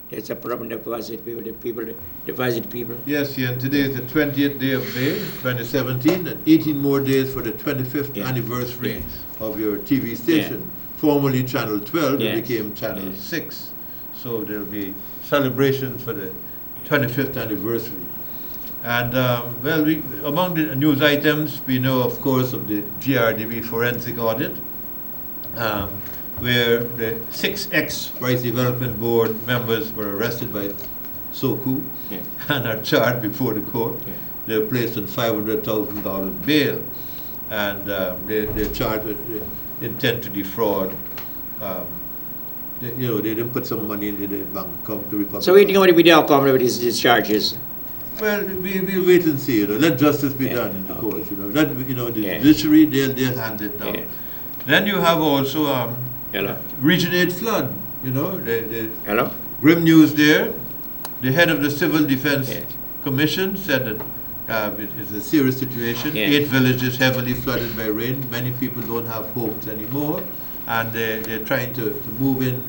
That's a problem. Deposit people, deposit people. Yes, yeah, and today is the 20th day of May, 2017, and 18 more days for the 25th anniversary of your TV station. Formerly Channel 12, it became Channel 6. So there'll be celebrations for the 25th anniversary. And, well, among the news items, we know, of course, of the GRDB forensic audit, where the 6 ex-Rice Development Board members were arrested by SOCU and are charged before the court. They're placed on $500,000 bail, and they're charged with intent to defraud. They didn't put some money into the bank account to Republic. So we think about the outcome of these charges. Well, we'll wait and see. Let justice be done in the courts. The judiciary, they'll hand it down. Then you have also Region 8 flood. The grim news there. The head of the Civil Defense Commission said that it's a serious situation. 8 villages heavily flooded by rain. Many people don't have homes anymore, and they're trying to move in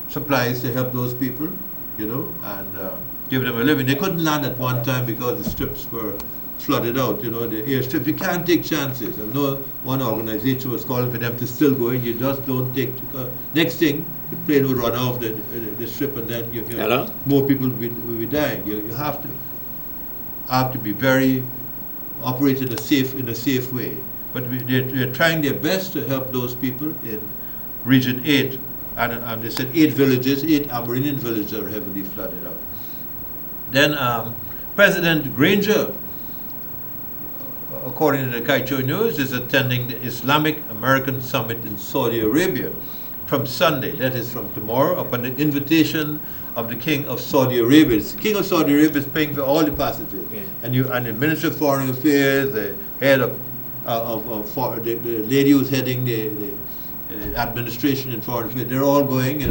supplies to help those people, and give them a living. They couldn't land at one time because the strips were flooded out, the airstrip. You can't take chances. I know one organization was calling for them to still go in. You just don't take. Next thing, the plane will run off the strip, and then more people will be dying. You have to be very operate in a safe way. But they're trying their best to help those people in Region 8, and they said 8 villages, 8 Amerindian villages are heavily flooded out. Then President Granger, according to the Kaicho News, is attending the Islamic American Summit in Saudi Arabia from Sunday, that is from tomorrow, upon the invitation of the King of Saudi Arabia. The King of Saudi Arabia is paying for all the passages. And the Minister of Foreign Affairs, the head of the lady who's heading the administration in foreign affairs, they're all going,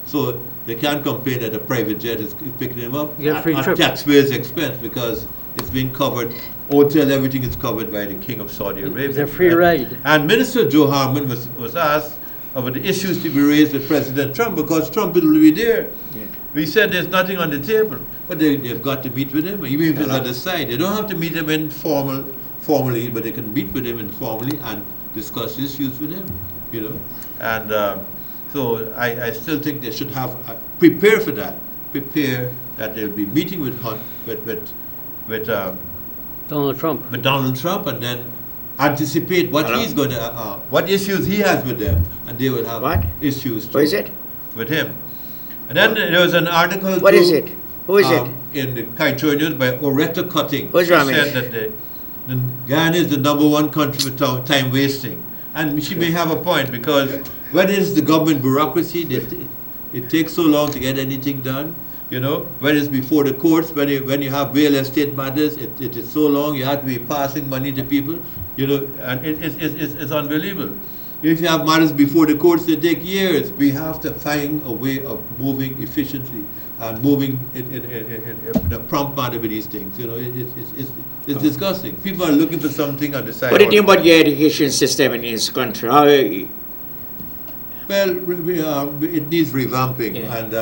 so they can't complain that a private jet is picking them up at taxpayers' expense, because it's being covered, hotel, everything is covered by the King of Saudi Arabia. It's a free ride. And Minister Joe Harmon was asked about the issues to be raised with President Trump, because Trump will be there. We said there's nothing on the table, but they've got to meet with him, even if it's on the side. They don't have to meet him formally, but they can meet with him informally and discuss issues with him, And so I still think they should have prepare for that. Prepare that they'll be meeting with Donald Trump. With Donald Trump, and then anticipate what he's going to, what issues he has with them, and they will have issues too, with him. And then there was an article. What is it? Who is it? In the Kaicho News by Oretta Cutting. Who's said that Guyana is the #1 country for time wasting. And she may have a point, because when it's the government bureaucracy, it takes so long to get anything done. When it's before the courts, when you have real estate matters, it is so long. You have to be passing money to people, and it's unbelievable. If you have matters before the courts, they take years. We have to find a way of moving efficiently and moving in a prompt manner with these things. It's disgusting. People are looking for something on the side. What do you think about your education system in this country? Well, it needs revamping, and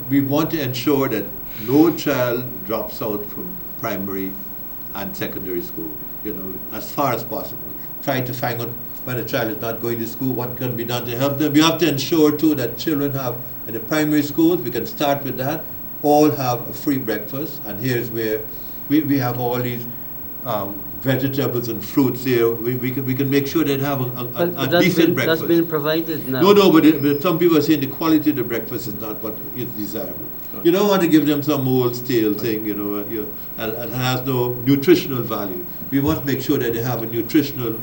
we want to ensure that no child drops out from primary and secondary school. As far as possible. Try to find out when a child is not going to school, what can be done to help them. We have to ensure too that children have, in the primary schools, we can start with that, all have a free breakfast, and here's where we have all these vegetables and fruits here. We can make sure they have a decent breakfast. That's been provided now. No, but some people are saying the quality of the breakfast is not what is desirable. You don't want to give them some old stale thing, and has no nutritional value. We must make sure that they have a nutritional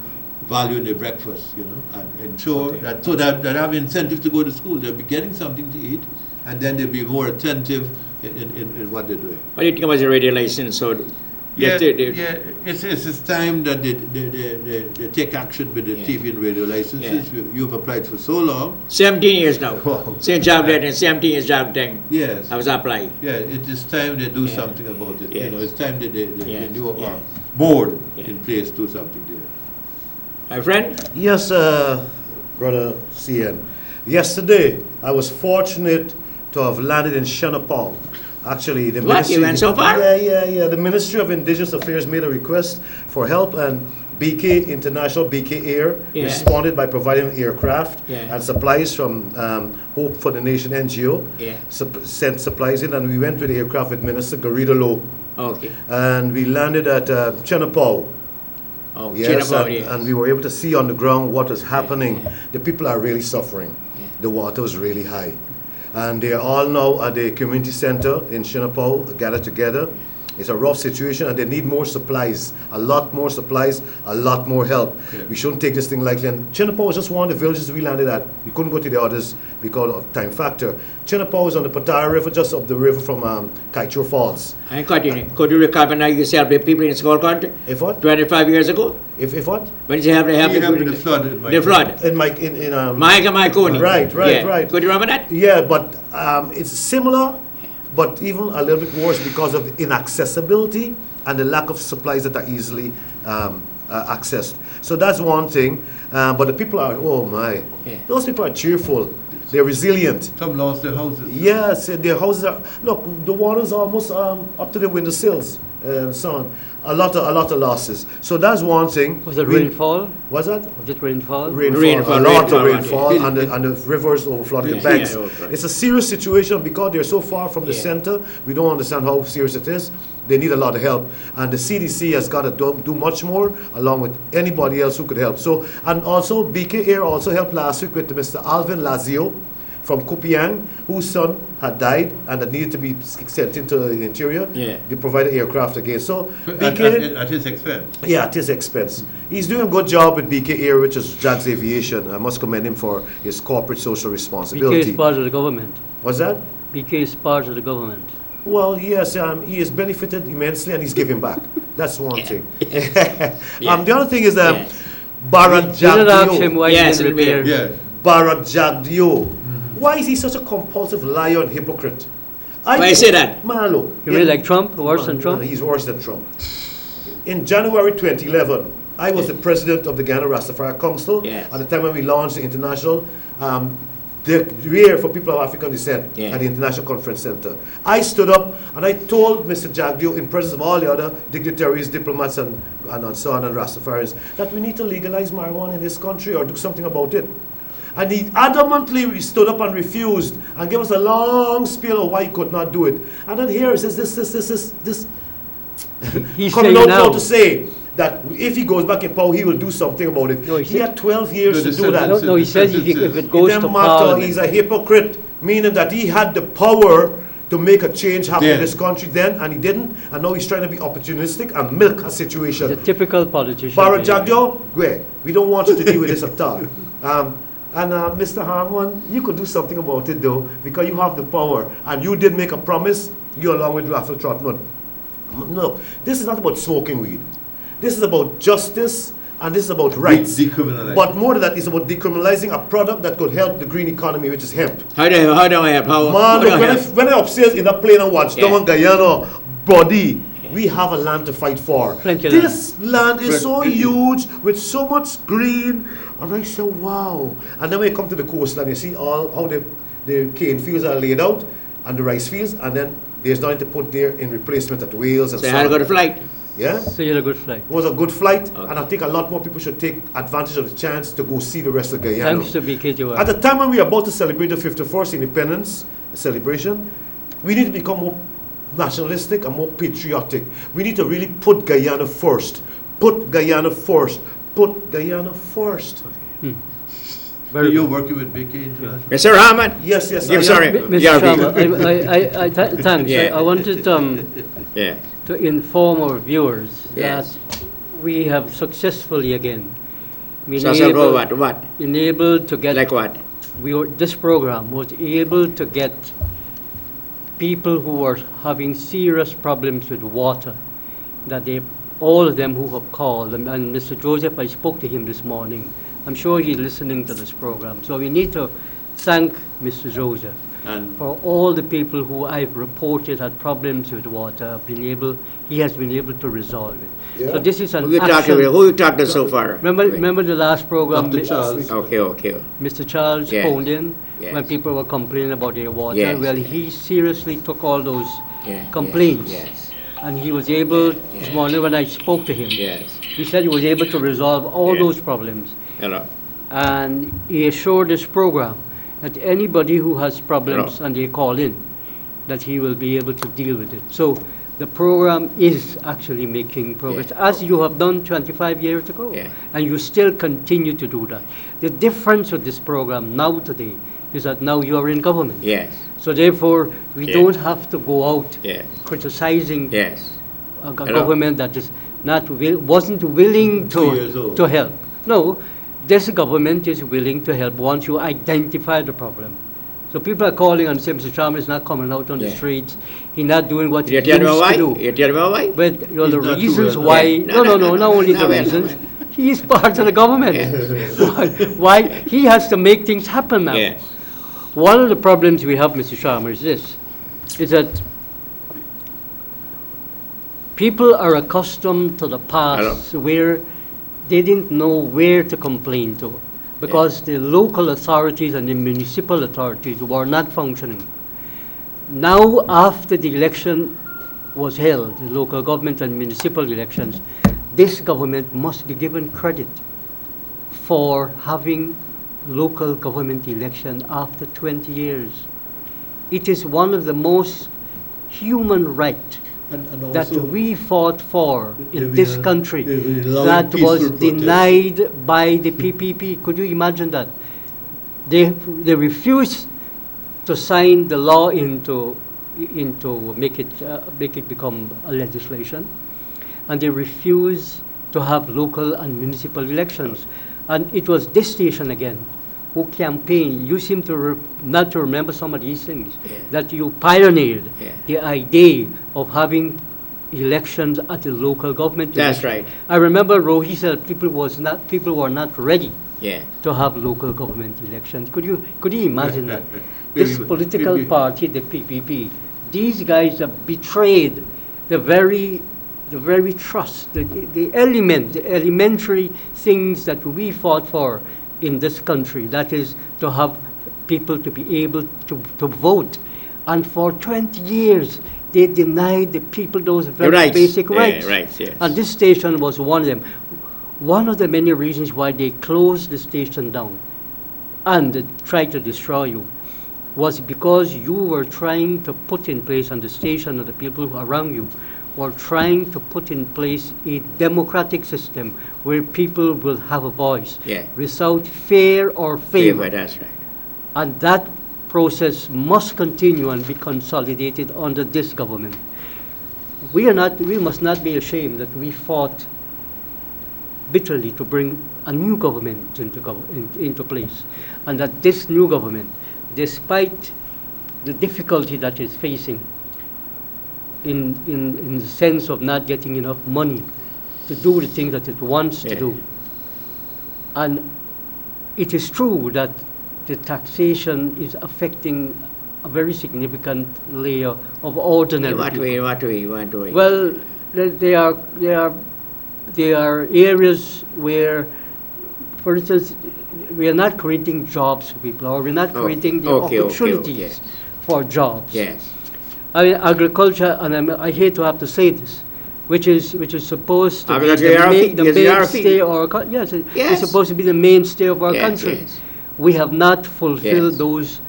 value in their breakfast, and ensure that so that they have incentive to go to school. They'll be getting something to eat, and then they'll be more attentive in what they're doing. What do you think about the radio license? So it's time that they take action with the TV and radio licenses. You've applied for so long. 17 years now. Wow. Same job there, 17 years job thing. Yes. I was applying. Yeah, it is time they do something about it. It's time that the new board in place do something there. My friend? Yes, Brother CN. Yesterday, I was fortunate to have landed in Shenapal. Actually, the What? You went so far? Yeah. The Ministry of Indigenous Affairs made a request for help, and BK International, BK Air, Yeah. responded by providing aircraft Yeah. and supplies from Hope for the Nation NGO. Yeah. Sent supplies in, and we went with the aircraft with Minister Garrido Low, Okay. and we landed at Chenapau. Oh, Yes, Chinabao, and, yes. and we were able to see on the ground what was happening. Yeah. The people are really suffering. Yeah. The water was really high. And they are all now at the community center in Shinapao gathered together. It's a rough situation, and they need more supplies, a lot more supplies, a lot more help. Yeah. We shouldn't take this thing lightly. And Chinapao was just one of the villages we landed at. We couldn't go to the others because of time factor. Chinapao is on the Pattaya River, just up the river from Kaitro Falls. And continue. Could you recognize yourself the people in Skull Country If what? 25 years ago? If what? When you have We have the flood. the flood. In Mike and Maikoni. Right. Could you remember that? Yeah, but it's similar, but even a little bit worse because of the inaccessibility and the lack of supplies that are easily accessed. So that's one thing. But the people are, oh my, Yeah. those people are cheerful. They're resilient. Some lost their houses. Yes, their houses are, look, the water's almost up to the windowsills and so on. A lot of losses. So that's one thing. Was it rainfall? Was that? Was it rainfall? Rainfall, a lot of rainfall, rainfall, and the rivers overflowed the Yeah, banks. yeah, overflowed. It's a serious situation because they're so far from the Yeah. center. We don't understand how serious it is. They need a lot of help, and the CDC has got to do much more, along with anybody else who could help. So, and also BK Air also helped last week with Mr. Alvin Lazio from Kupiang, whose son had died and that needed to be sent into the interior. Yeah. They provided aircraft again. So At his expense. yeah, at his expense. He's doing a good job with BK Air, which is Jags Aviation. I must commend him for his corporate social BK responsibility. is part of the government. What's that? BK is part of the government. Well, yes, he has benefited immensely and he's giving back. That's one thing. Yeah. The other thing is that Yeah. Bharat You did ask him Jagdeo. why Yes, he didn't it'll be- repair. Yeah. Bharat Jagdeo. Why is he such a compulsive liar and hypocrite? Why you say that? Man, look. You mean like Trump? Worse than No, Trump? he's worse than Trump. In January 2011, I was the president of the Guyana Rastafari Council Yes. at the time when we launched the international Rear for People of African Descent Yeah. at the International Conference Center. I stood up and I told Mr. Jagdeo, in presence of all the other dignitaries, diplomats, and so on, and Rastafarians, that we need to legalize marijuana in this country or do something about it. And he adamantly stood up and refused and gave us a long spiel of why he could not do it. And then here he says this He's coming saying out now now. to say that if he goes back in power, he will do something about it. No, he he said- had 12 years to do that. No, he says if it It goes to doesn't matter, Parliament. he's a hypocrite, meaning that he had the power to make a change happen in Then. this country then, and he didn't, and now he's trying to be opportunistic and milk a situation. He's a typical politician. Bharat Jagdeo, we don't want you to deal with this at all. Mr. Harmon, you could do something about it though, because you have the power, and you did make a promise, you along with Raffle Trotman. No, this is not about smoking weed. This is about justice, and this is about rights. Decriminalizing. But more than that, it's about decriminalizing a product that could help the green economy, which is hemp. How do I help? How Man, do look, I help? when I upstairs in that plane and watch Yeah. down Guyana body, we have a land to fight for. Plenty of This land is so Plenty. huge with so much green, and I say, wow. And then when you come to the coastline, you see how the cane fields are laid out and the rice fields, and then there's nothing to put there in replacement at Wales and So so how to go on. to flight? Yeah? So you had a good flight. It was a good flight, Okay. and I think a lot more people should take advantage of the chance to go see the rest of Guyana. Thanks to BKJY. At the time when we are about to celebrate the 51st independence celebration, we need to become more nationalistic and more patriotic. We need to really put Guyana first. Put Guyana first. Put Guyana first. So you're working with BK International? Mr. Rahman? Yes, I'm I am. sorry. Mr. Yeah, Sharma, thanks. Yeah. I wanted Yeah. to inform our viewers Yes. that we have successfully again been So able, what? enabled to get Like what? this program was able to get people who were having serious problems with water, that all of them who have called, and Mr. Joseph, I spoke to him this morning. I'm sure he's listening to this program. So we need to thank Mr. Joseph And for all the people who I've reported had problems with water. He has been able to resolve it. Yeah. So this is an Who you talked action. to? Who you talked to so far? Remember the last program, Dr. Charles. Okay. Mr. Charles Yes. phoned in when Yes. people were complaining about their water. Yes. Well, he seriously took all those Yeah, complaints. Yes. And he was able, Yeah. this morning when I spoke to him, Yes. he said he was able to resolve all Yeah. those problems. Hello. And he assured this program that anybody who has problems Hello. and they call in, that he will be able to deal with it. So the program is actually making progress, Yeah. as you have done 25 years ago. Yeah. And you still continue to do that. The difference with this program now today is that now you are in government. Yes. So therefore, we Yeah. don't have to go out Yes. criticizing Yes. a Hello. government that is wasn't willing 2 years old. to help. No, this government is willing to help once you identify the problem. So people are calling and saying, Mr. Chalmers is not coming out on the Yeah. streets. He's not doing what he You used tell me to why? do. You tell me why? But you know, He's the not too reasons well. why, Yeah. not only No, the well, reasons, he is part of the government. why he has to make things happen now. Yes. One of the problems we have, Mr. Sharma, is this, is that people are accustomed to the past where they didn't know where to complain to because the local authorities and the municipal authorities were not functioning. Now, after the election was held, the local government and municipal elections, this government must be given credit for having local government election after 20 years. It is one of the most human rights and that also we fought for in they've this been- country they've been allowing that was peaceful protest. denied by the PPP. Could you imagine that? They refused to sign the law into make it become a legislation, and they refused to have local and municipal elections. And it was this station again who campaigned. You seem to not to remember some of these things, Yeah. that you pioneered Yeah. the idea of having elections at the local government. That's election. right. I remember Rohi said people were not ready Yeah. to have local government elections. Could you imagine that? This political party, the PPP, these guys have betrayed the very trust, the elementary things that we fought for in this country. That is to have people to be able to vote. And for 20 years, they denied the people those very Rights. basic Yeah, rights. rights, yes. And this station was one of them. One of the many reasons why they closed the station down and tried to destroy you was because you were trying to put in place, and the station and the people around you were trying to put in place a democratic system where people will have a voice Yeah. without fear or favor. That's right. And that process must continue and be consolidated under this government. We must not be ashamed that we fought bitterly to bring a new government into place, and that this new government, despite the difficulty that it's facing in the sense of not getting enough money to do the things that it wants to Yeah. do, and it is true that the taxation is affecting a very significant layer of ordinary In what people. way? What way? Well, there are areas where, for instance, we are not creating jobs for people, or we're not creating the opportunities yes. for jobs. Yes. I mean, agriculture, and I hate to have to say this, which is supposed to be Agriculture, the yes, they are mainstay of our country. Yes, Yes. it's supposed to be the mainstay of our Yes, country. yes. We have not fulfilled Yes. those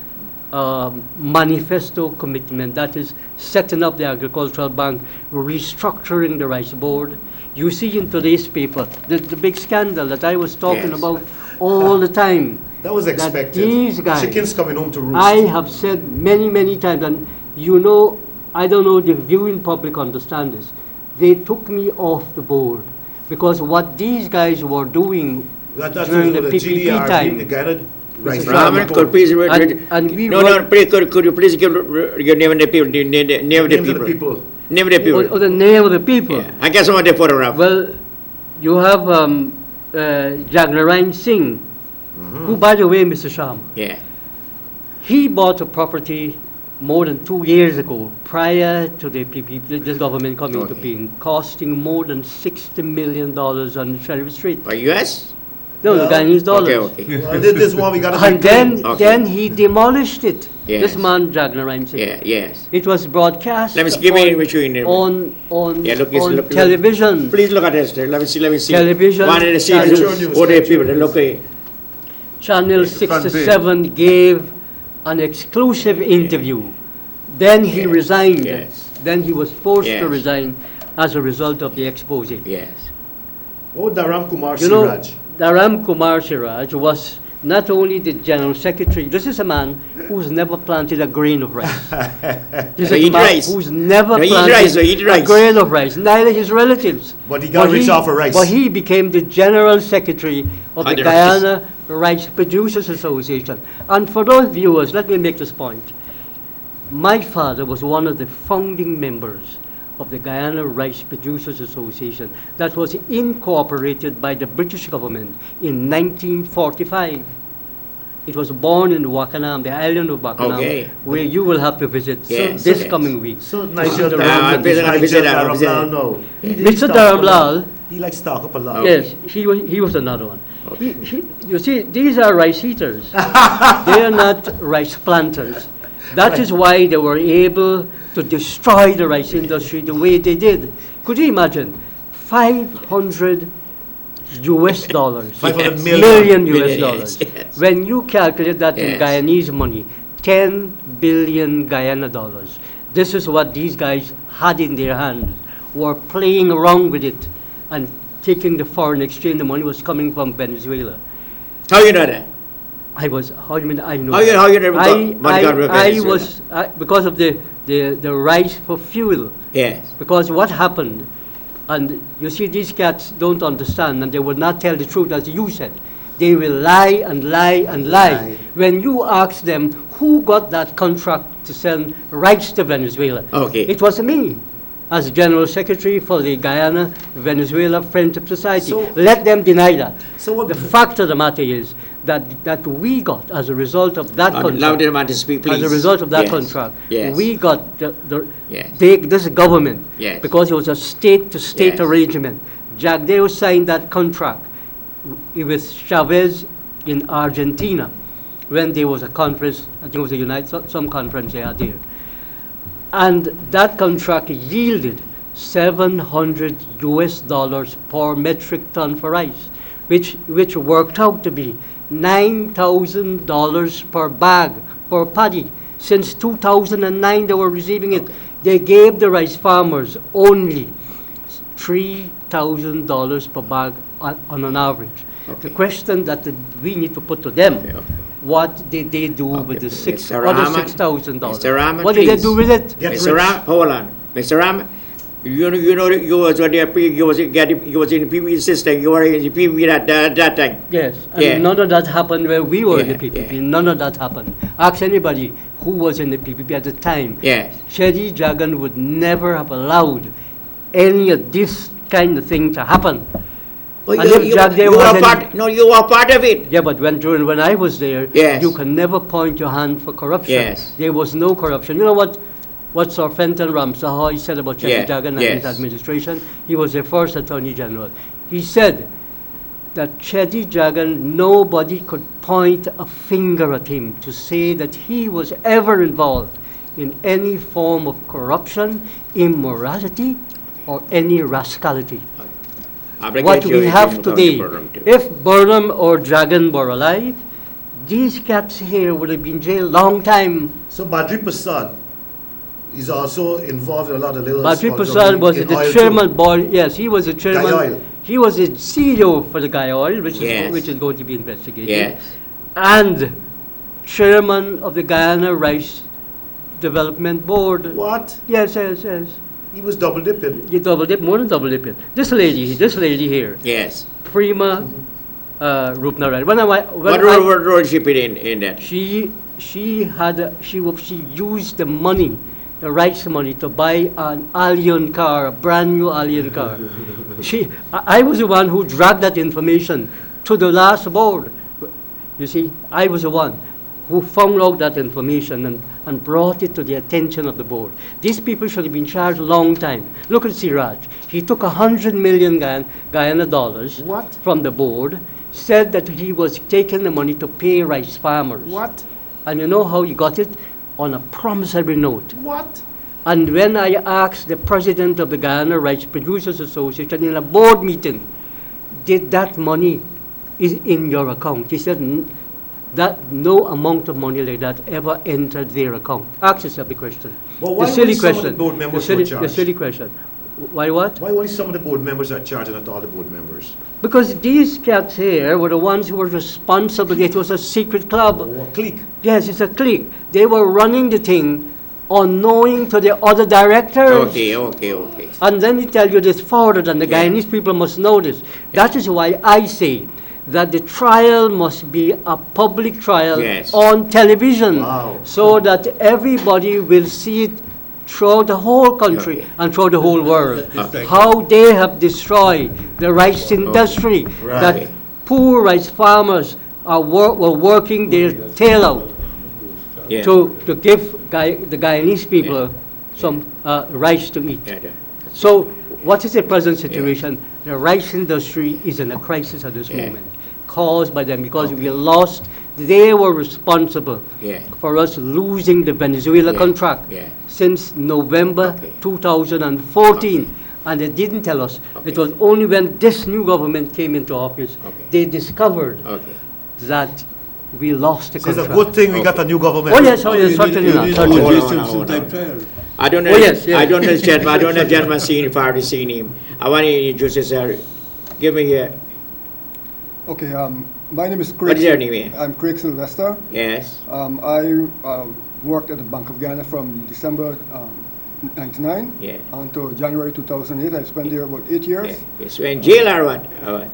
manifesto commitment, that is setting up the agricultural bank, restructuring the rice board. You see in today's paper the big scandal that I was talking Yes. about all the time. That was expected. These guys, Chickens coming home to roost. I have said many times, and you know, I don't know if the viewing public understand this. They took me off the board because what these guys were doing during the PPP GDR, time. the Guyana rice Mr. board. Rahman, could please And we no, run- please, could you please give your name and the people, name of the Names of the people. people. Name of the Or people. the name of the people. Yeah. I get some of the photograph. Well, you have Jagnarain Singh, who, by the way, Mr. Sharma, Yeah. He bought a property more than 2 years ago, prior to the PPP, this government coming into Okay. being, costing more than $60 million on Sheriff Street. By US? No, the Well, Guyanese dollars. Okay, okay. Well, this one we got to And then, Okay. then he demolished it. Yes. This man, Jagner Reinson. Yeah, yes. It was broadcast Let me give me which you in there. on Yeah, look, yes, look, television. Please look at this. There. Let me see. Let me see. Television, One in the channels. city. What the people? Look at. Channel the front page. 67 gave an exclusive interview. Then he Yes, resigned. yes. Then he was forced to Yes. resign as a result of the expose. Yes. Oh, Dharam Kumar You know, Siraj. Dharam Kumar Siraj was not only the general secretary, this is a man who's never planted a grain of rice. This So is a eat man rice. who's never No, eat planted rice, so eat a rice. grain of rice, neither his relatives. But he got rich off of rice. But he became the general secretary of the the rice. Guyana Rice Producers Association. And for those viewers, let me make this point. My father was one of the founding members of the Guyana Rice Producers Association that was incorporated by the British government in 1945. It was born in Wakanam, the island of Wakanam, Okay. where you will have to visit Yes, this yes. coming week. So Nigel the I'll visit that, I'll visit that. no. Mr. Dharam Lal, He likes to talk up a lot. yes, he was another one. You see, these are rice eaters. They are not rice planters. That is why they were able to destroy the rice industry the way they did. Could you imagine? $500 500 million US Million, dollars. yes. When you calculate that in Yes. Guyanese money, 10 billion Guyana dollars. This is what these guys had in their hands, were playing around with it and taking the foreign exchange. The money was coming from Venezuela. How you know that? I was, how do you mean I know? How you never I, got money got from I Venezuela? was, because of the rice for fuel. Yes. Because what happened, and you see these cats don't understand and they will not tell the truth as you said. They will lie and lie and lie. Lie. When you ask them who got that contract to send rice to Venezuela, Okay. it was me as General Secretary for the Guyana Venezuela Friendship Society. So- Let them deny that. So what- The fact of the matter is that we got, as a result of that Now contract, they want to speak, please. as a result of that Yes. contract, Yes. we got Yes. this government, Yes. because it was a state-to-state Yes. arrangement. Jagdeo signed that contract with Chavez in Argentina when there was a conference, I think it was some conference they had there. And that contract yielded $700 per metric ton for rice, which worked out to be $9,000 per bag, per paddy. Since 2009 they were receiving it. They gave the rice farmers only $3,000 per bag on an average. The question that we need to put to them, Okay. what did they do with the Mr. other Rahman, $6,000? Mr. Rahman, What did they please. do with it? Get Mr. rich. Ram, hold on. Mr. Ram, you was on the you was in the PPP system. You were in the PPP that time. Yes, and Yeah. none of that happened where we were in the Yeah, PPP. yeah. None of that happened. Ask anybody who was in the PPP at the time. Yes. Shady Jagan would never have allowed any of this kind of thing to happen. But And if Jagdeo you was were in- part. No, you were part of it. Yeah, but when I was there, Yes. you can never point your hand for corruption. Yes. There was no corruption. You know what Sir Fenton Ramsahar said about Shady Yeah, Jagan and yes. his administration? He was the first Attorney General. He said that Shady Jagan, nobody could point a finger at him to say that he was ever involved in any form of corruption, immorality, or any rascality. What we have today, if Burnham or Dragon were alive, these cats here would have been jailed long time. So Badri Prasad is also involved in a lot of little Badri smuggling Prasad was in the oil chairman too. board, yes, he was the Guy chairman. Oil. He was the CEO for the Guy Oil, which Yes. is going to be investigated. Yes. And chairman of the Guyana Rice Development Board. What? Yes. He was double dipping. You double dip, more than double dipping. This lady here, Yes. Prima Rupnaran. What role she played in that? She used the money, the rights money, to buy an Allion car, a brand new Allion car. I was the one who dragged that information to the last board. You see, I was the one. who found out that information and brought it to the attention of the board. These people should have been charged a long time. Look at Siraj. He took 100 million Guyana dollars What? from the board, said that he was taking the money to pay rice farmers. What? And you know how he got it? On a promissory note. What? And when I asked the president of the Guyana Rice Producers Association in a board meeting, did that money is in your account? He said that no amount of money like that ever entered their account. Ask yourself the question. Well, why the silly only some of question. the board members the were silly charged? question. Why what? Why only some of the board members are charged and not all the board members? Because these cats here were the ones who were responsible. It was a secret club. Oh, a clique. Yes, it's a clique. They were running the thing unknowing to the other directors. Okay. And let me tell you this further, and the Guyanese people must know this. That is why I say that the trial must be a public trial on television, Wow. so that everybody will see it throughout the whole country and throughout the whole world. How they have destroyed the rice industry, that poor rice farmers were working their tail out to give the Guyanese people some rice to eat. So what is the present situation? The rice industry is in a crisis at this moment, caused by them because we lost, they were responsible for us losing the Venezuela contract since November 2014. And they didn't tell us. It was only when this new government came into office, they discovered that we lost the So it's contract. a good thing we got a new government. Oh yes, certainly not. Certainly not. I don't know. Oh, yes, yes. I don't know the gentleman. I don't know the gentleman seen if I already seen him. I want to introduce yourself. Give me a. Okay, my name is Craig. What is your name? I'm Craig Sylvester. Yes. I worked at the Bank of Guyana from December 99 until January 2008. I spent there about 8 years. Yes. In jail or what?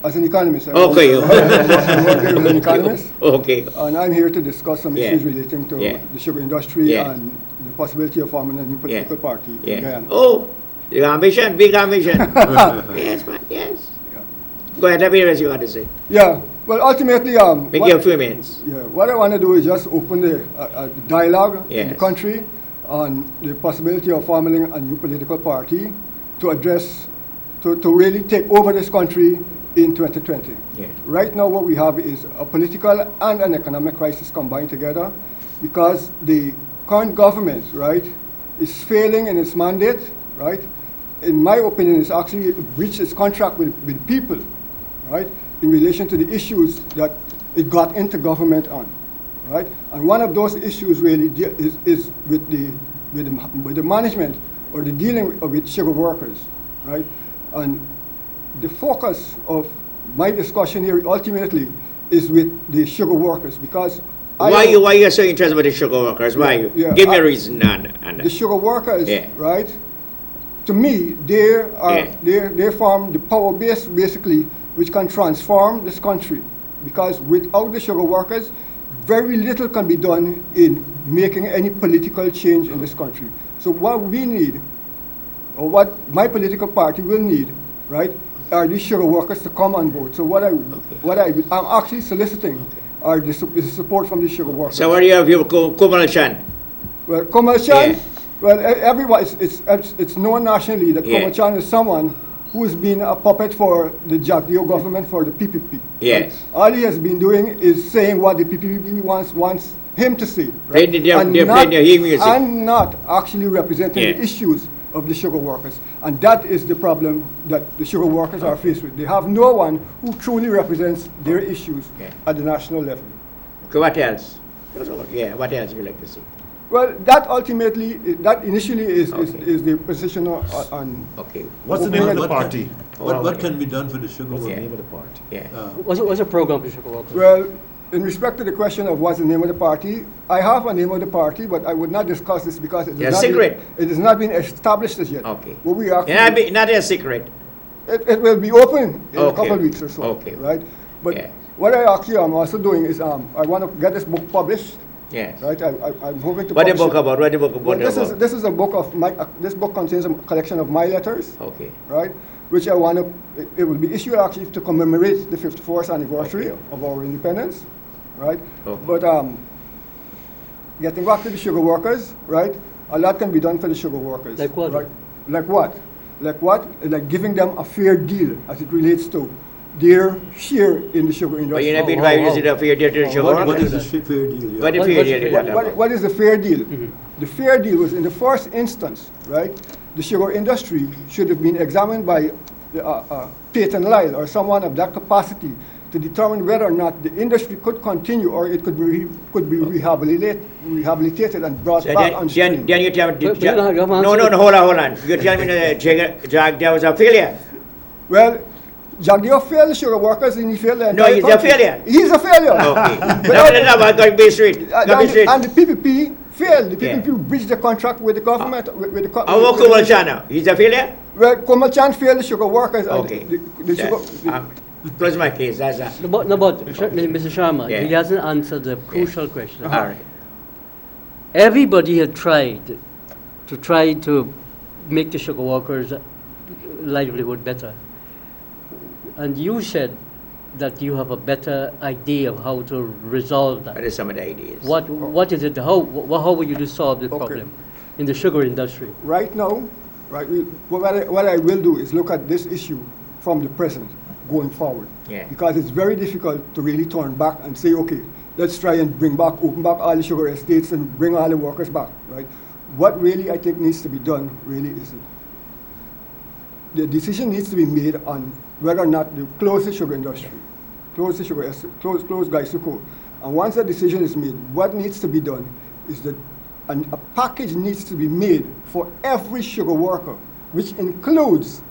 As an economist. I Okay. worked there as an economist. Okay. And I'm here to discuss some issues relating to the sugar industry and the possibility of forming a new political party in Guyana. Oh, the ambition, big ambition. Yes, man. Yes. Go ahead. Let me hear what you got to say. Yeah. Well, ultimately, Make you a few minutes. Yeah. What I want to do is just open a dialogue in the country on the possibility of forming a new political party to address, to really take over this country in 2020. Right now what we have is a political and an economic crisis combined together because the current government, right, is failing in its mandate, right? In my opinion, it's actually breached its contract with people, right, in relation to the issues that it got into government on. Right? And one of those issues really is with the management or the dealing with sugar workers, right? And the focus of my discussion here ultimately is with the sugar workers because why you so interested with the sugar workers? Why? Give me a reason on the sugar workers, right? To me, they form the power base basically which can transform this country because without the sugar workers, very little can be done in making any political change in this country. So what we need, or what my political party will need, right, are these sugar workers to come on board. So I'm actually soliciting are the support from the sugar workers. So what do you have here, Kumal Chan? Well, Kumal Chan, well, everyone, it's known nationally that Kumal Chan is someone who has been a puppet for the Jagdeo government for the PPP. Yes. Right? All he has been doing is saying what the PPP wants him to say. Right? And not actually representing the issues of the sugar workers. And that is the problem that the sugar workers are faced with. They have no one who truly represents their issues at the national level. Okay, what else? What else would you like to see? Well, that ultimately, that initially is the position on. Okay. What's the name of the party? What can be done for the sugar workers? What's the name of the party? What's the program for sugar workers? Well, in respect to the question of what's the name of the party, I have a name of the party, but I would not discuss this because it has not been established as yet. Okay. What we are not a secret. It will be open in a couple of weeks or so. Okay. Right? But what I actually am also doing is I want to get this book published. Yes. Right. I'm hoping to. What the book about? What the book about? Well, this is a book of my. This book contains a collection of my letters. Okay. Right. Which I want to. It will be issued actually to commemorate the 54th anniversary of our independence. Right. Okay. But getting back to the sugar workers, right? A lot can be done for the sugar workers. Like what? Right? Like what? Like what? Like giving them a fair deal as it relates to their share in the sugar But industry. you know, why is it a fair deal to the sugar What workers? is the fair deal? What the fair deal is that? What is the fair deal? The fair deal was in the first instance, right? The sugar industry should have been examined by Peyton Lyle or someone of that capacity to determine whether or not the industry could continue or it could be rehabilitated and brought back on stream. Then you tell me, But you don't have no, answer. hold on. You tell me that Jack there was a failure. Well, Jagdeo failed the sugar workers and he failed the No, entire he's a country. failure. He's a failure. Okay. No, got to be straight. Got to be straight. And the PPP failed. The Yeah. PPP breached the contract with the government. With the How about Kumal Chana? He's a failure? Well, Komal-chan failed the sugar workers. and Okay. the sugar, Close my case. That's that. No, but Mr. Sharma, Yeah. he hasn't answered the crucial question. All right. Everybody had tried to make the sugar workers' livelihood better. And you said that you have a better idea of how to resolve What that. are some of the ideas? What is it? How will you solve the Okay. problem in the sugar industry? right now, what I will do is look at this issue from the present going forward. Yeah. Because it's very difficult to really turn back and say, okay, let's try and open back all the sugar estates and bring all the workers back, right? What really I think needs to be done really is the decision needs to be made on whether or not to close the sugar industry, close Gaisuko. And once that decision is made, what needs to be done is that a package needs to be made for every sugar worker, which includes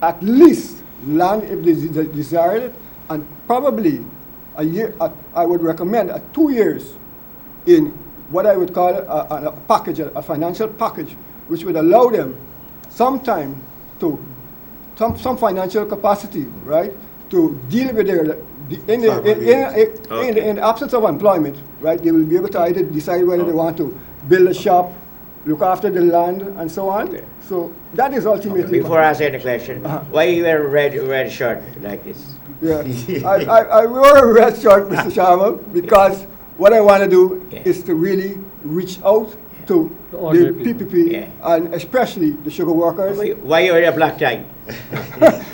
at least land if they desire it, and probably a year. I would recommend 2 years in what I would call a package, a financial package, which would allow them some time to some financial capacity, right, to deal with in the absence of employment, right. They will be able to either decide whether they want to build a shop, look after the land, and so on. Okay. So that is ultimately. Before I answer the question, why you wear a red shirt like this? Yeah, I wore a red shirt, Mr. Sharma, because what I want to do Yeah. is to really reach out to The the ordinary people. PPP Yeah. and especially the sugar workers. Why you wear a black tie?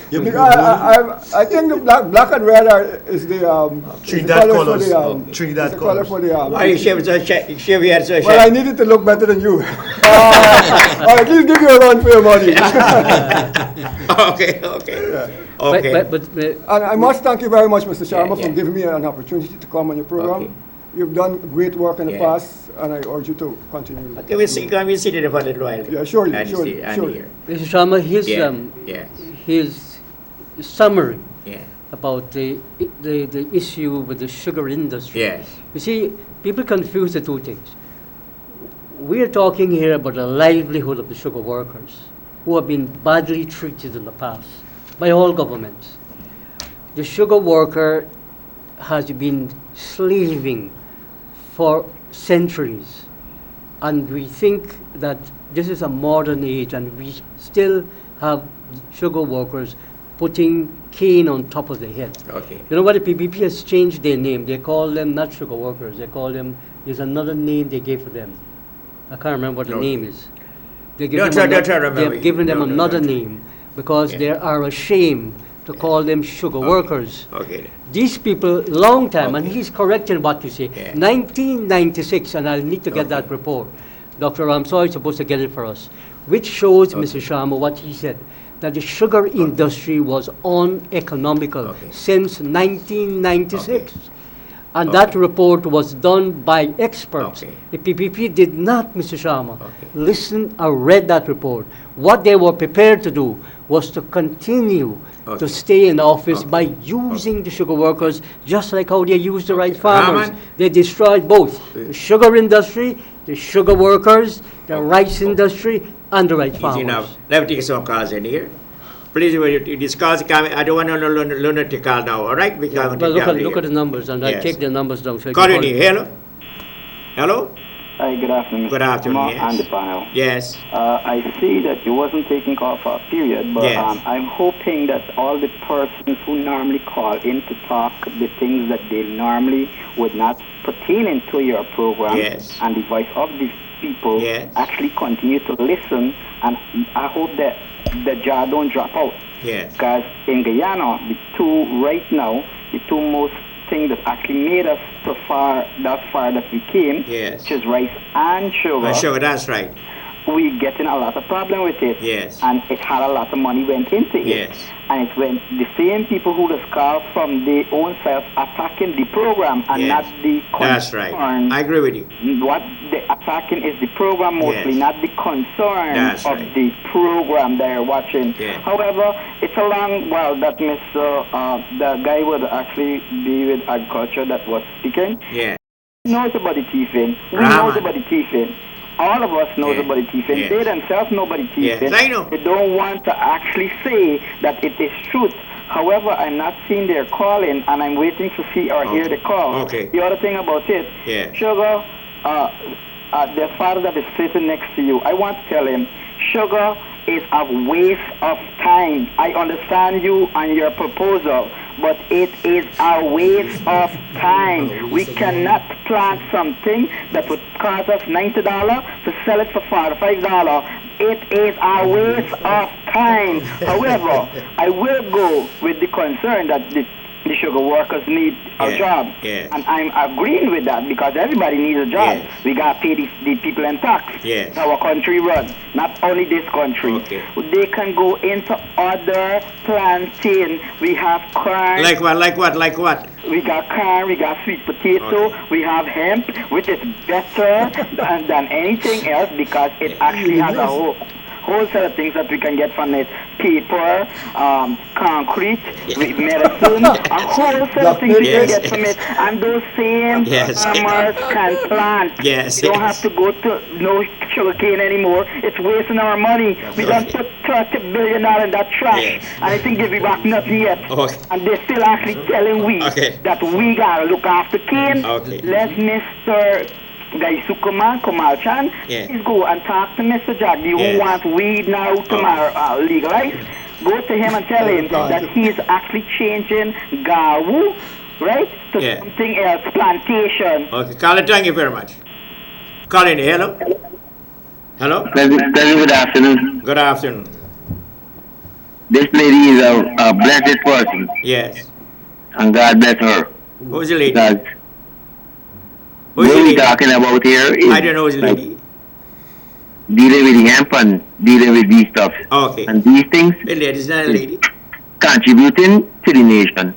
Because I think the black and red is the Trinidad colors colours. for the Okay. Trinidad the color colours. for the Why you shave your head so Well, I short? needed to look better than you. Or at least give you a run for your money. Okay. Okay. But And I must thank you very much, Mr. Sharma, Yeah. for giving me an opportunity to come on your program. Okay. You've done great work in the Yeah. past, and I urge you to continue. Can we sit in for a little while? Yeah, surely, And surely, see- and surely. hear. Mr. Sharma, Yeah. his summary Yeah. about the issue with the sugar industry. Yes. You see, people confuse the two things. We are talking here about the livelihood of the sugar workers who have been badly treated in the past by all governments. The sugar worker has been slaving for centuries, and we think that this is a modern age and we still have sugar workers putting cane on top of their head. Okay. You know what, the PPP has changed their name. They call them not sugar workers, they call them, there's another name they gave for them. I can't remember what the Okay. name is. They Don't try to remember. They've given them No, no, another no. name because Yeah. they are ashamed to call them sugar workers. Okay. These people, long time, and Okay. he's correct in what you say, Yeah. 1996, and I'll need to get that Okay. report. Dr. Ramsoy is supposed to get it for us, which shows, Mr. Sharma, what he said, that the sugar industry was uneconomical Okay. since 1996. Okay. And Okay. that report was done by experts. Okay. The PPP did not, Mr. Sharma, Okay. listen or read that report. What they were prepared to do was to continue Okay. to stay in office Okay. by using the sugar workers just like how they used the right Okay. farmers. Rahman? They destroyed both the sugar industry, the sugar workers, the rice industry, and the right Easy farmers. enough. Let me take some calls in here. Please, when you discuss, I don't want to learn to call now, all right? Because But look at the numbers, and I Yes. take the numbers down. So you Call can in here. Hello? Hello? Hi, good afternoon, Mr. Good afternoon, Kumar yes. and the panel. Yes. I see that you wasn't taking call for a period, but Yes. I'm hoping that all the persons who normally call in to talk the things that they normally would not pertain into your program Yes. and the voice of these people Yes. actually continue to listen, and I hope that the jaw don't drop out. Yes. Because in Guyana, the two most things that actually made us thus far that we came, Yes. which is rice and sugar. Sure, that's right. We getting a lot of problem with it. Yes. And it had a lot of money went into it. Yes. And it's when the same people who just call from their own self attacking the program and Yes. not the concern. That's right. I agree with you. What the attacking is the program mostly, Yes. not the concern That's of right. the program they're watching. Yeah. However, it's a long while that the guy would actually be with agriculture that was speaking. Yeah. He knows about the thieving. We Rahman. knows about the thieving. All of us knows Yeah. about the thieving. Yes. They themselves know about the thieving. Yes, I know. They don't want to actually say that it is truth. However, I'm not seeing their calling, and I'm waiting to see or hear the call. Okay. The other thing about it, Yeah. Sugar, the father that is sitting next to you, I want to tell him, sugar is a waste of time. I understand you and your proposal, but it is a waste of time. We cannot plant something that would cost us $90 to sell it for $45. It is a waste of time. However, I will go with the concern that the sugar workers need a Yeah, job. yeah. And I'm agreeing with that because everybody needs a job. Yes. We got to pay the people in tax. Yes. Our country run, not only this country. Okay. They can go into other planting. We have corn. Like what? Like what? Like what? We got corn, we got sweet potato, Okay. we have hemp, which is better than anything else because it actually has a whole set of things that we can get from it. Paper, concrete, medicine, a whole set of things we can Yes. get from it. And those same Yes. farmers can plant. Yes, We don't yes. have to go to no sugarcane anymore. It's wasting our money. We Okay. don't put $30 billion in that trash. Yes. And I think give we back nothing yet. Okay. And they're still actually telling we Okay. that we gotta look after cane. Okay. Let Mr. Gaisukuman Komalchan Yeah. please go and talk to Mr. Jagdi Yes. who wants weed now tomorrow legalized. Go to him and tell him that he's actually changing Gawu, right, to Yeah. something else, plantation. Okay, Colin, thank you very much. Colin, hello? Hello? Pleasant good afternoon. Good afternoon. This lady is a blessed person, Yes. and God bless her. Who's the lady? Because Who's what the we're lady? talking about here is I don't know who's the like lady. dealing with hemp and dealing with these stuff. Okay. And these things The lady is not a lady. contributing to the nation.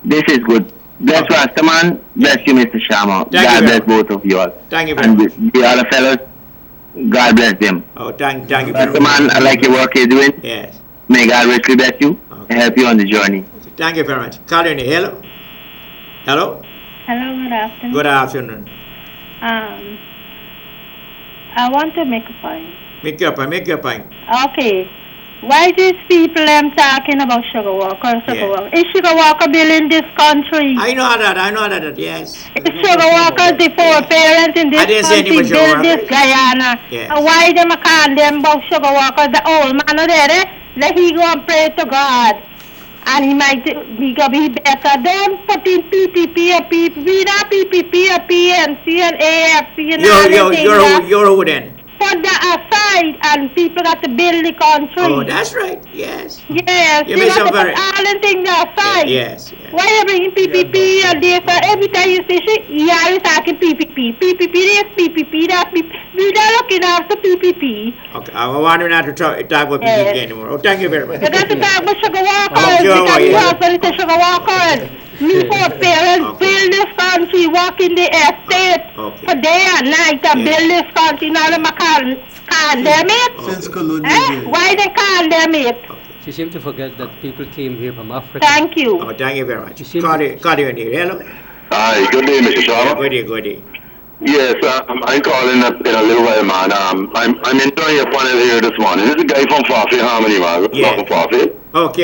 This is good. Bless Okay. Rastaman, bless you, Mr. Sharma. Thank you God very bless much. both of you all. Thank you very And much. the other fellows, God bless them. Oh, thank you very much. Rastaman, I like your work you're doing. Yes. May God richly bless you Okay. and help you on the journey. Thank you very much. Colin, hello? Hello? Hello, good afternoon. Good afternoon. I want to make a point. Make your point. Okay. Why these people talking about sugar walker, Yeah. walker? Is sugar walker bill in this country? I know that, yes. Is sugar walker the foreparents in this I didn't say country anything about sugar build this walkers. Guyana? Yes. And why them calling them about sugar walker? The old man there, let he go and pray to God. And he might be better. Them putting PPP or PPP, not PPP or PNC and AFC and You're who then? Put that aside and people got to build the country. Oh, that's right, yes. Yes, You they made got some to put very- all the things aside. Yes. Why you bringing PPP and this? Every time you say shit, you are talking PPP. PPP this, PPP that. We not looking after PPP. Okay, I want you not to talk about Yes. PPP anymore. Oh, thank you very much. You got to talk about sugar walkers. Okay, Because you yeah. have to sugar walkers. Me poor parents Okay. build this country, walk in the estate Okay. for day and night to Yeah. build this country. Now them condemn it. Since colonial Eh? days. Why they condemn it? She seemed to forget that people came here from Africa. Thank you. Oh, thank you very much. You seem Call to- you in here. Hello? Hi, good day, Mr. Sharma. Good day. Yes, I'm calling up in a little while, man. I'm enjoying your panel here this morning. This is a guy from Farfield Harmony, man. Yeah. From Farfield. Okay.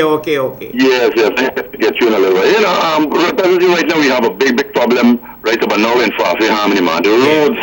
Yes, I get you in a little while. Representative, right now we have a big problem right about now in Farfay Harmony, man. The roads,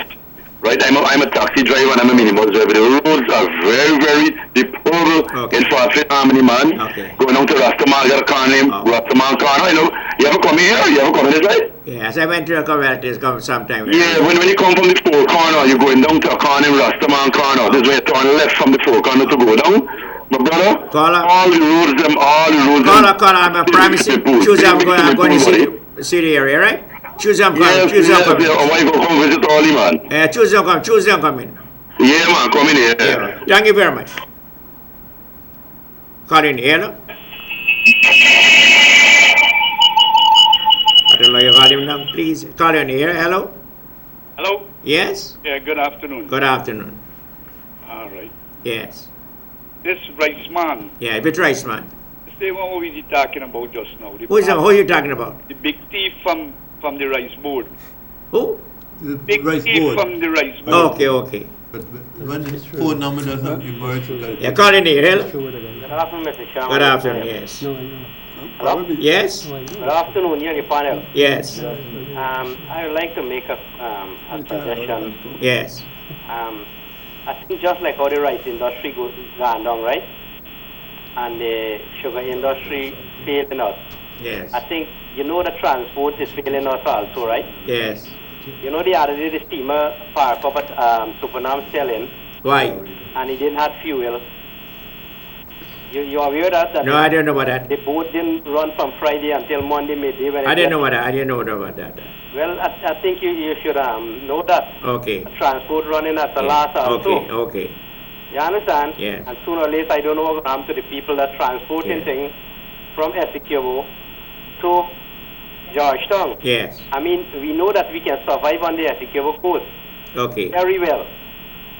right? I'm a taxi driver and I'm a minibus driver. The roads are very, very deplorable in Farfay Harmony, man. Going down to Rastaman, got a car named Rastaman Corner, you know. You ever come here? You ever come in this way? Yes, I went to a community sometime. Yeah, when you come from the four corner, you're going down to a corner named Rastaman Corner. This way you turn left from the four corner to go down. My brother, all the roads, I'm a promise you. Choose I'm going to see the area, right? Choose I'm coming. Choose I'm coming. I want to come visit all the man. Choose I'm coming. Yeah, man, come in here. Yeah. Thank you very much. Call in here, no? I don't know you call him now, please. Call in here. Hello? Hello? Yes? Yeah, good afternoon. Good afternoon. All right. Yes. This rice man. Yeah, bit rice man. This is what we talking about just now. Who are you talking about? The big thief from the rice board. Who? The big rice thief board. from the rice board. Okay. But when his phone number doesn't emerge, you got to... Yeah, call in here. Hello? Good afternoon, Mr. Sharma. Good afternoon, yes. Hello? Yes? Good afternoon, you and your panel. Yes. I would like to make a suggestion. Yes. I think just like how the rice industry goes down, right? And the sugar industry failing us. Yes. I think, you know, the transport is failing us also, right? Yes. You know, the other day the steamer parked up at Supernam selling. Why? And he didn't have fuel. You aware of that? No, I don't know about that. The boat didn't run from Friday until Monday midday. When I didn't know about that. I didn't know about that. Well, I think you should know that. Okay. Transport running at the last also. Okay. You understand? Yes. And sooner or later, I don't know what will happen to the people that transporting things from Essequibo to Georgetown. Yes. I mean, we know that we can survive on the Essequibo coast. Okay. Very well.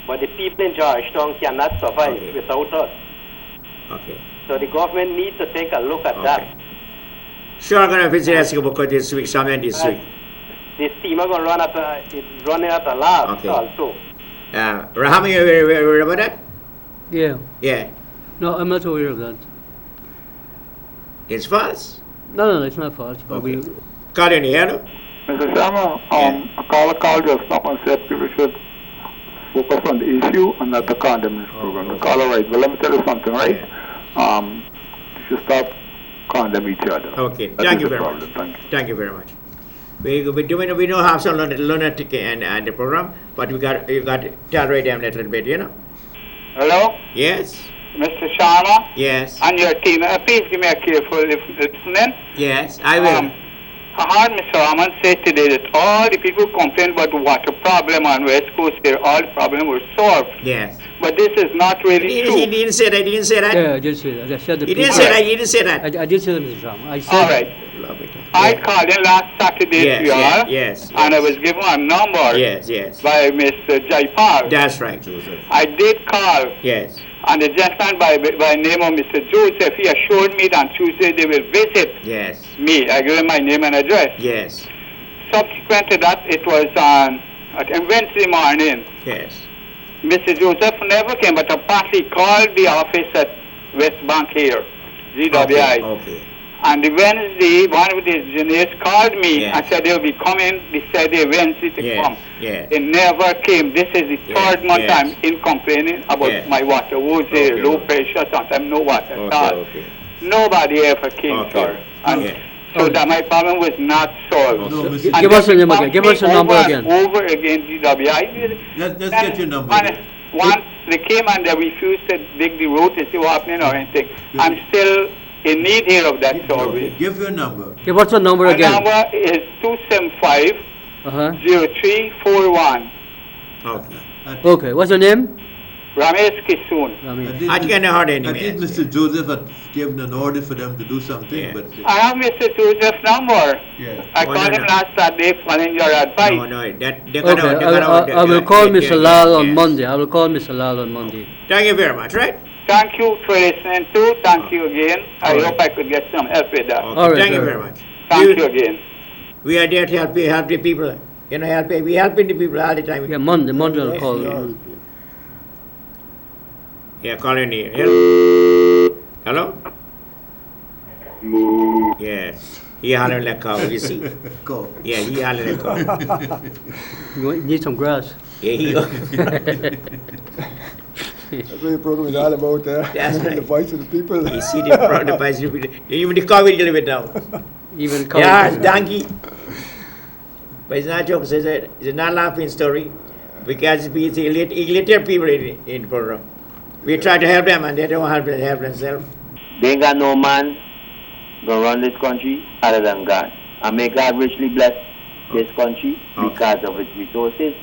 But the people in Georgetown cannot survive without us. Okay. So the government needs to take a look at that. Sure, I'm going to visit Essequibo this week, sometime this week. The steamer going to run it's running at the last also. Raham, you aware about that? Yeah. Yeah. No, I'm not aware of that. It's false? No, it's not false. But we call in here, no? Mr. Sharma, a caller called just now and said people should focus on the issue and not the condemnation program. The caller right. Well, let me tell you something, right? You should stop condemning each other. Okay. Thank you very much. Thank you very much. We don't have some lunatic and the program, but you got to tolerate them a little bit, you know. Hello? Yes. Mr. Sharma? Yes. And your team, please give me a careful listening. Yes, I will. I heard Mr. Rahman say today that all the people complained about the water problem on West Coast there, all the problems were solved. Yes. But this is not really true. He didn't say that. He didn't say that. Yeah, I did say that. I said the he didn't say that. He didn't say that. I did say that, Mr. Sharma. I said all right. I called in last Saturday to y'all. Yes. And I was given a number. Yes. By Mr. Jaipal. That's right, Joseph. I did call. Yes. And the gentleman by name of Mr. Joseph, he assured me that on Tuesday they will visit me. I gave him my name and address. Yes. Subsequent to that, it was on Wednesday morning. Yes. Mr. Joseph never came, but apparently called the office at West Bank here, GWI. Okay. And the Wednesday, one of the engineers called me and said they'll be coming. They said they Wednesday to come. Yes. They never came. This is the third month I'm in complaining about my water. Was there low pressure? Sometimes no water at all. Nobody ever came, sir. And so that my problem was not solved. No, give us a number again. Give us a number again. Over again, GWI. Let's get your number. Once they came and they refused to dig the road to see what happening or anything. I'm still in need here of that service. Give your number. Give us your number again. My number is 275 0341. Okay. What's your name? Ramesh Kisun. I can't heard any. I think Mr. Joseph had given an order for them to do something, but I have Mr. Joseph's number. Yeah. I called him last Saturday following your advice. I will call Mr. Lal on Monday. I will call Mr. Lal on Monday. Thank you very much, right? Thank you for listening too. Thank you again. I hope I could get some help with that. Thank you very much. Thank you again. We are there to help the people. You know, we helping the people all the time. Yeah, Monday will call you. Yeah, call in here. Hello? Yes. He hollering like cow, you see? Cow. Yeah, he hollering like cow. You need some grass. Yeah, he That's what the program is all about, That's right. the voice of the people. You see the voice of the people. Even the cow will deal with now. Even cow. Yeah, donkey. But it's not joke. It's not laughing story. Because it's illiterate people in the program. We try to help them and they don't help themselves. They ain't got no man gonna run this country other than God. And may God richly bless this country because of its resources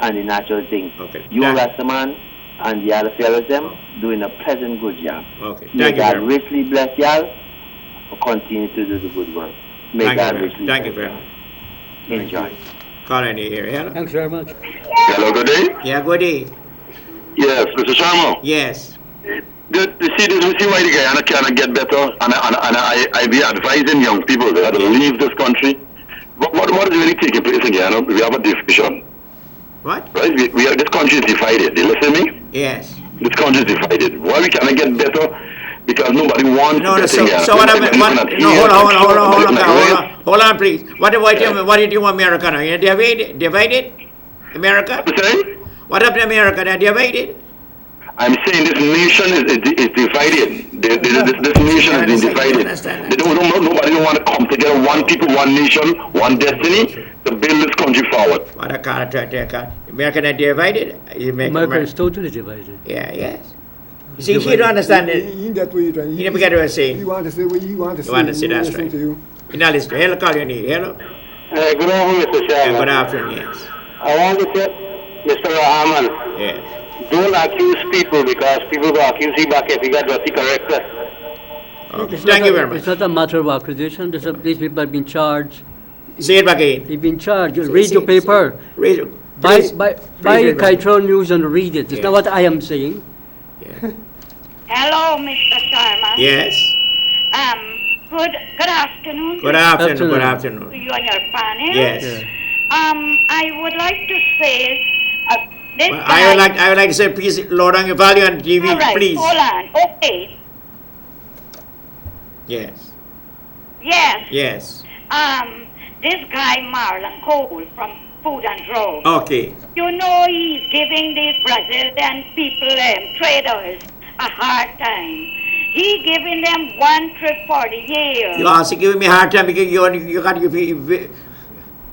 and the natural things. Okay. You Rastaman and the other fellows them doing a pleasant good job. Okay. May God richly bless y'all for continue to do the good work. May God richly Thank you bless very much. y'all. Enjoy. Call any here. Hello? Thanks very much. Hello, good day. Yeah, good day. Yes, Mr. Sharma. Yes. You see why the Guyana cannot get better, and I be advising young people that to leave this country. What is really taking place in Guyana? We have a division. What? Right? This country is divided. You listen to me? Yes. This country is divided. Why we cannot get better? Because nobody wants to get in Guyana. So what happened? Hold on, please. What did you want America now? You divided? America? What happened to America? They divided? I'm saying this nation is divided. This nation is divided. Nobody don't want to come together, one people, one nation, one destiny to build this country forward. What I call it, America is divided? America is totally divided. Yeah, yes. You see, he don't understand it. He that way, He never get what I'm saying. He want to say what he want to say. You want to say that's right. You now listen. Hello, call your name. Hello. Good afternoon, Mr. Chairman. Good afternoon, yes. I want to say, Mr. Rahman, yes. Don't accuse people because people will accuse you back if you got dirty character. Okay. Thank you very much. It's not a matter of accusation. These people have been charged. Say it back again. They've been charged. Read your paper. Buy Kitron News and read it. It's not what I am saying. Yeah. Hello, Mr. Sharma. Yes. Good afternoon. Good afternoon. Good afternoon. To you and your panel. Yes. I would like to say this. I would like to say, please lower down your volume on TV, all right, please. Hold on. Okay. Yes. Yes. Yes. This guy Marlon Cole from Food and Drug. Okay. You know he's giving these Brazilian people, traders, a hard time. He giving them one trip for the year. You also giving me a hard time because you got to give me.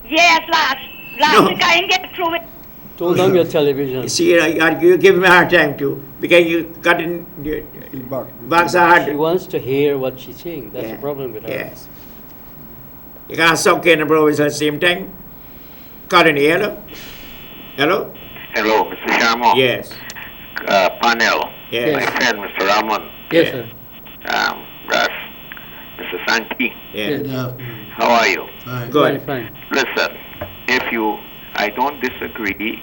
Yes, last week I didn't get through it. Turn on your television. You see, you give me a hard time too because you got in. Feedback's hard. She wants to hear what she's saying. That's the problem with her. Yes. You can't suck in and blow at the same time. Call in hello. Hello. Hello, Mr. Sharma. Yes. Panel. Yes. My friend, Mr. Rahman. Yes, sir. Russ. Mr. Sankey. Yes. How are you? Fine. Good. Fine. Listen, I don't disagree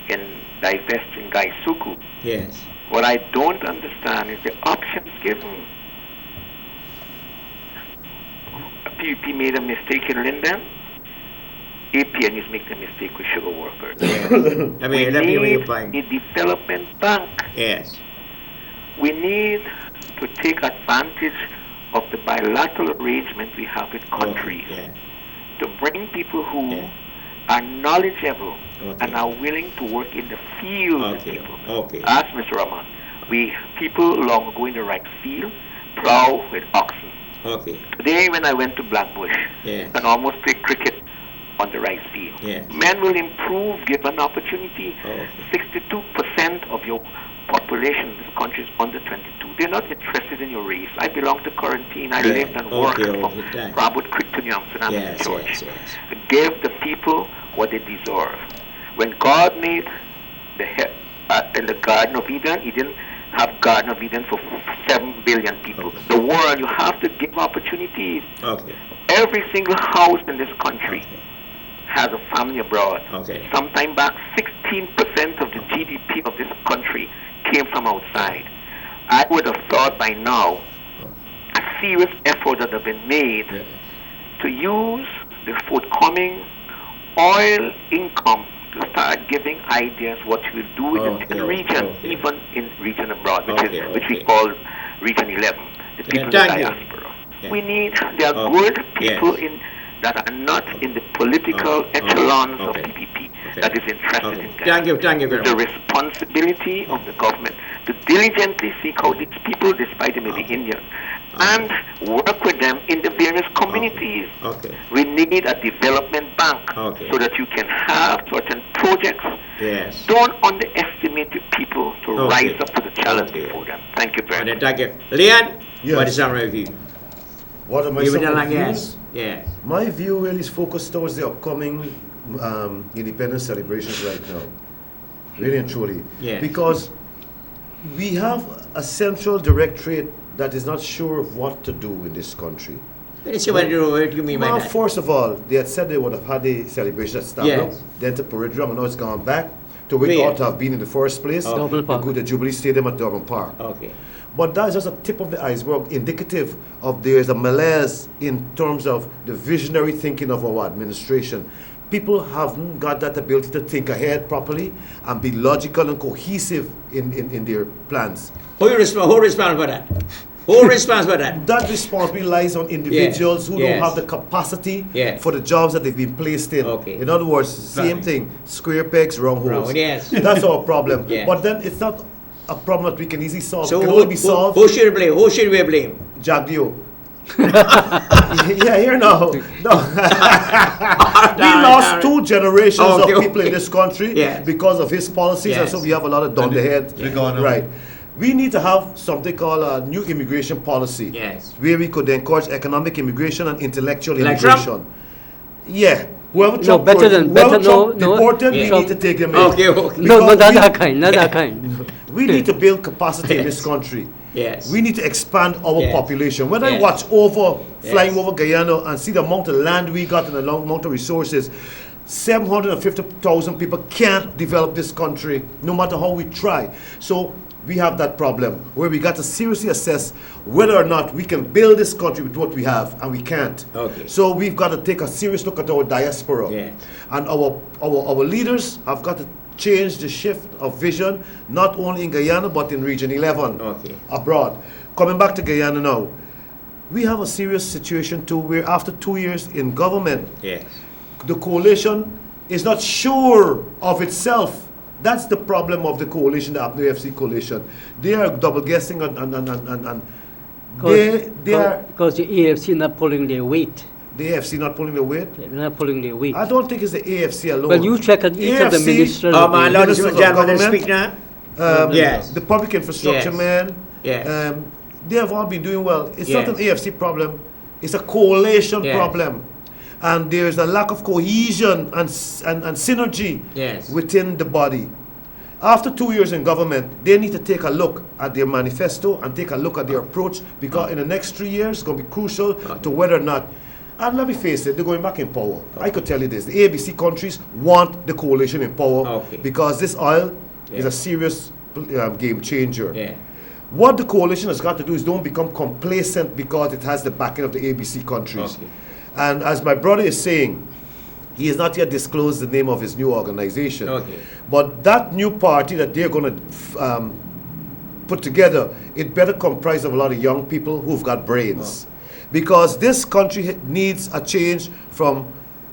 in divesting Gaisuku. Yes. What I don't understand is the options given. PUP made a mistake in Linden. APN is making a mistake with sugar workers. Yes. I mean, let me read your point. A development bank. Yes. We need to take advantage of the bilateral arrangement we have with countries to bring people who are knowledgeable and are willing to work in the field with people. Ask Mr. Rahman. People long ago in the rice field plow with oxen. Today when I went to Blackbush and almost played cricket on the rice field. Men will improve given opportunity. 62% of your population in this country is under 22. They're not interested in your race. I belong to quarantine. I lived and worked from Robert Creek to New Amsterdam and George. Give the people what they deserve. When God made in the Garden of Eden, He didn't have Garden of Eden for 7 billion people. The world, you have to give opportunities. Every single house in this country has a family abroad. Sometime back, 16% of the GDP of this country came from outside. I would have thought by now a serious effort that have been made to use the forthcoming oil income to start giving ideas what we'll do in the region, even in region abroad, which we call Region 11, the people in the diaspora. There are good people that are not in the political echelons of PPP that is interested in that. Thank you very much. The responsibility of the government to diligently seek out these people, despite they may be Indian, and work with them in the various communities. We need a development bank so that you can have certain projects. Don't underestimate your people to rise up to the challenge before them. Thank you very much. Thank you. Leon, what is your view? What are my views? Yes. My view really is focused towards the upcoming independence celebrations right now. Really and truly. Because we have a central directorate that is not sure of what to do in this country. What do you mean by that? First of all, they had said they would have had the celebration at Stavro, then to Parade Drum, and now it's gone back to where it ought to have been in the first place, the Jubilee Stadium at Durban Park. But that's just a tip of the iceberg, indicative of there's a malaise in terms of the visionary thinking of our administration. People haven't got that ability to think ahead properly and be logical and cohesive in their plans. Who responds for that? Who responds for that? That responsibility lies on individuals who don't have the capacity for the jobs that they've been placed in. In other words, same thing, square pegs, round holes. That's our problem. But then it's not a problem that we can easily solve. So it can only be solved. Who should blame? Who should we blame? Jagdio. Here now. No. We lost 2 generations of people in this country because of his policies, and so we have a lot of down the head. Right. We need to have something called a new immigration policy, where we could encourage economic immigration and intellectual immigration. Whoever Trump deported, we need to take them in. Not that kind. We need to build capacity in this country. We need to expand our population. When I watch flying over Guyana and see the amount of land we got and the amount of resources, 750,000 people can't develop this country, no matter how we try. So we have that problem where we got to seriously assess whether or not we can build this country with what we have, and we can't. So we've got to take a serious look at our diaspora. And our leaders have got to change the shift of vision, not only in Guyana, but in Region 11, abroad. Coming back to Guyana now, we have a serious situation too, where after 2 years in government, the coalition is not sure of itself. That's the problem of the coalition, the APNO AFC coalition. They are double guessing and they are... Because the AFC not pulling their weight. The AFC not pulling their weight? They're not pulling their weight. I don't think it's the AFC alone. Well, you check at each of the ministers. My Lord, speak now. The public infrastructure man. They have all been doing well. It's not an AFC problem. It's a coalition problem. And there's a lack of cohesion and synergy within the body. After 2 years in government, they need to take a look at their manifesto and take a look at their approach, because in the next 3 years, it's going to be crucial to whether or not, and let me face it, they're going back in power. I could tell you this, the ABC countries want the coalition in power because this oil is a serious game changer. What the coalition has got to do is don't become complacent because it has the backing of the ABC countries. And as my brother is saying, he has not yet disclosed the name of his new organization. But that new party that they're going to put together, it better comprise of a lot of young people who've got brains. Because this country needs a change from,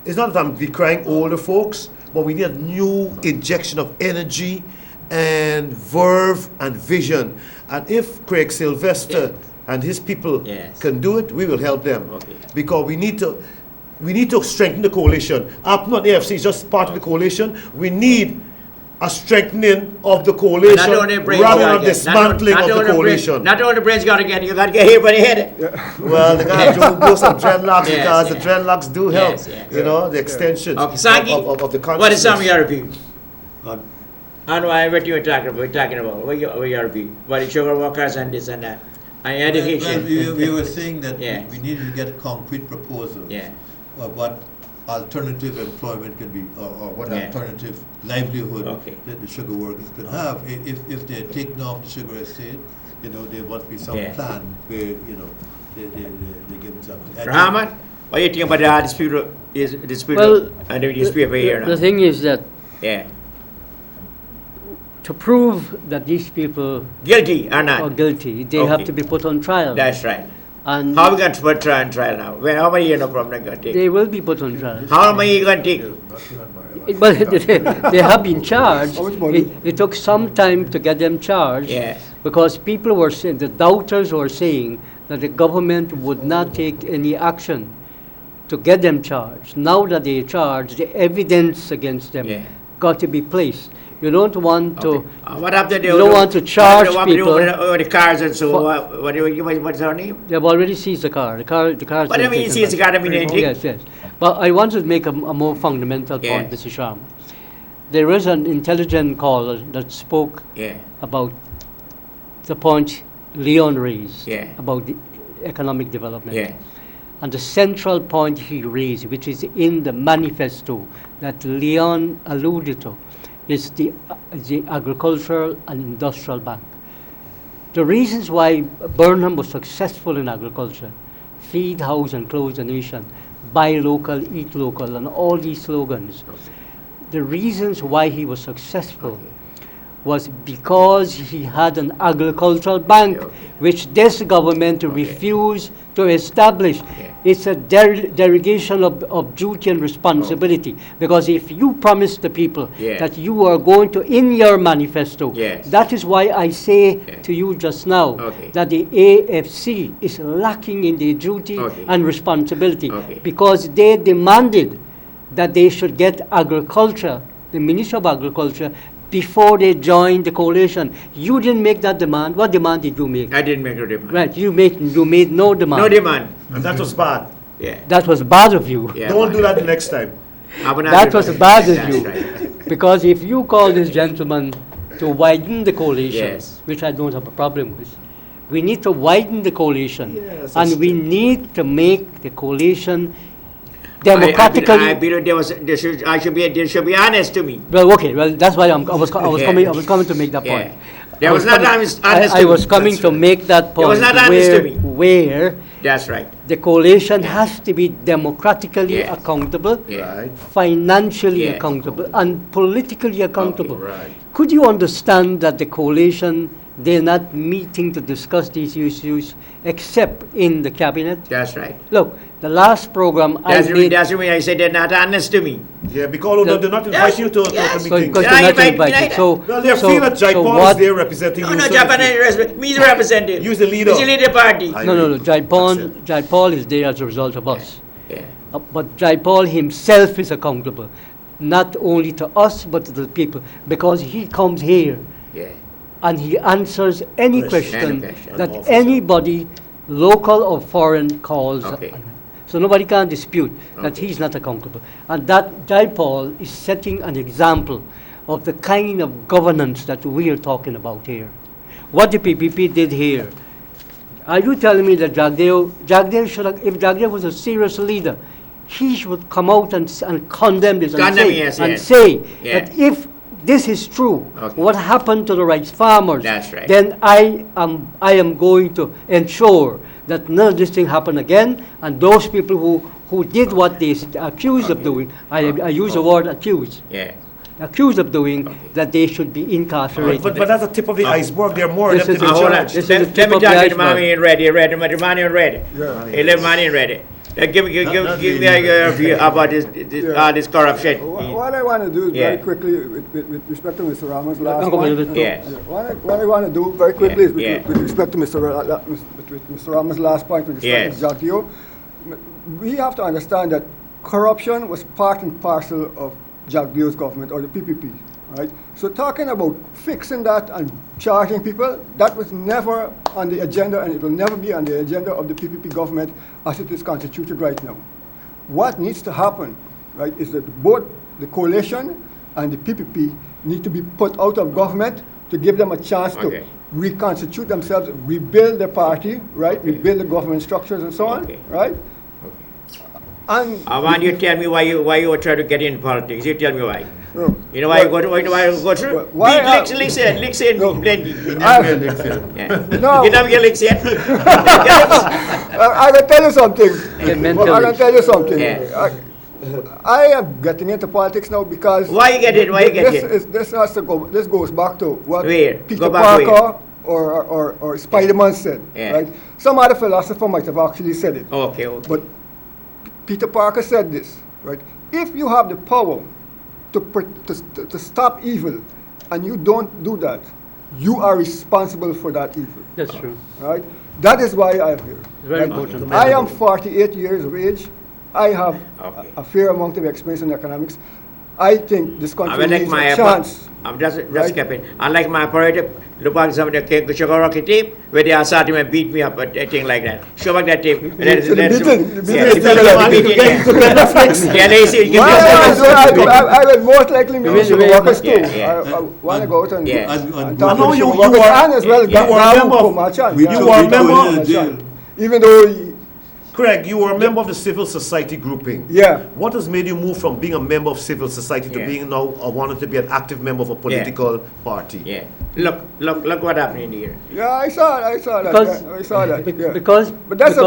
it's not that I'm decrying older folks, but we need a new injection of energy and verve and vision. And if Craig Sylvester and his people can do it, we will help them. Because we need to strengthen the coalition. APNO and AFC is just part of the coalition. We need a strengthening of the coalition rather than dismantling of the coalition. Not all the brains got to get, you got to get hit by the head. Well, they got to do some dreadlocks because the dreadlocks do help, you know, the extension of the consciousness. What is some of your view? And what you were talking about, what your view? What is sugar workers and this and that? And education. Well, we were saying that we needed to get concrete proposals of what alternative employment can be, or what alternative livelihood that the sugar workers could have. If they're taking off the sugar estate, you know, there must be some plan where, you know, they give them something. Rahman, what do you think about the dispute? Well, and the dispute over here now? The thing is that to prove that these people guilty or not, are guilty, they have to be put on trial. That's right. And how are we going to put trial now? How many years no problem going to take? They will be put on trial. How many years going to take? But they have been charged. It took some time to get them charged because people were saying, the doubters were saying that the government would not take any action to get them charged. Now that they are charged, the evidence against them got to be placed. You don't want to. What happened? You don't want to charge people over the cars and so. What's her name? They've already seized the car. The car. What do you mean seized the car? I mean anything? Yes. But I want to make a more fundamental point, Mr. Sharma. There is an intelligent caller that spoke about the point Leon raised about the economic development. And the central point he raised, which is in the manifesto that Leon alluded to, is the agricultural and industrial bank. The reasons why Burnham was successful in agriculture, feed, house, and clothe the nation, buy local, eat local, and all these slogans, the reasons why he was successful was because he had an agricultural bank, which this government refused to establish. It's a derogation of duty and responsibility, because if you promise the people that you are going to, in your manifesto, that is why I say to you just now that the AFC is lacking in their duty and responsibility, because they demanded that they should get agriculture, the Ministry of Agriculture, before they joined the coalition. You didn't make that demand. What demand did you make? I didn't make a demand. Right, you made no demand. No demand. And that was bad. That was bad of you. Don't do that the next time. That was bad of you. Because if you call this gentleman to widen the coalition, which I don't have a problem with, we need to widen the coalition. And we need to make the coalition democratically. I believe they should be honest to me. Well, okay. Well, that's why I was coming to make that point. They was not honest to me. I was coming to make that point. It was not honest to me. Where that's right. The coalition has to be democratically accountable, financially accountable, and politically accountable. Could you understand that the coalition, they're not meeting to discuss these issues except in the cabinet? That's right. Look, the last program that's the way I said they're not honest to me. Yeah, because they're not inviting you to meetings. Well, they feel that Jaipal is there representing you. No, Japan is me the representative. You're the leader. He's the leader party. No. Jaipal is there as a result of us. But Jaipal himself is accountable, not only to us, but to the people, because he comes here and he answers any question that anybody, local or foreign, calls. So nobody can dispute that he's not accountable. And that Jaipal is setting an example of the kind of governance that we are talking about here. What the PPP did here. Are you telling me that Jagdeo should have, if Jagdeo was a serious leader, he should come out and condemn this and say that if this is true, what happened to the rice farmers, then I am going to ensure that none of this thing happen again, and those people who did what they accused of doing, I use the word accused, accused of doing, that they should be incarcerated. But that's the tip of the iceberg. There are more of them to be charged. Let me talk to the money in ready. Give me your view about this corruption. What I want to do is very quickly, with respect to Mr. Rama's last point. What I want to do very quickly is with respect to Mr. Rama's last point, with respect to Jagdeo, we have to understand that corruption was part and parcel of Jagdeo's government, or the PPP, right? So talking about fixing that and charging people, that was never on the agenda, and it will never be on the agenda of the PPP government as it is constituted right now. What needs to happen, right, is that both the coalition and the PPP need to be put out of government to give them a chance to reconstitute themselves, rebuild the party, right, rebuild the government structures and so on, right? And I want you to tell me why you try to get in politics. You tell me why. You know why you go through? Listen, plenty. No. You don't get licks yet? I can tell you something. I can tell you something. I am getting into politics now because why you get in? This goes back to what Peter Parker or Spider-Man said, right? Some other philosopher might have actually said it. Okay. But Peter Parker said this, right? If you have the power to stop evil and you don't do that, you are responsible for that evil. That's true. Right? That is why I'm here. Very important. I am 48 years of age. I have a fair amount of experience in economics. I think this country needs a chance. I'm just skipping. Unlike my operator, look back some of the sugar rocket tape where they are starting to beat me up, a thing like that. Show back that tape. Yeah, they see. I will most likely meet sugar workers too. I want to go out and talk to sugar workers and as well. You are a member. Even though. Craig, you were a member of the civil society grouping. Yeah. What has made you move from being a member of civil society to being now wanting to be an active member of a political party? Yeah. Look what happened here. Yeah, I saw that. I saw that. But that's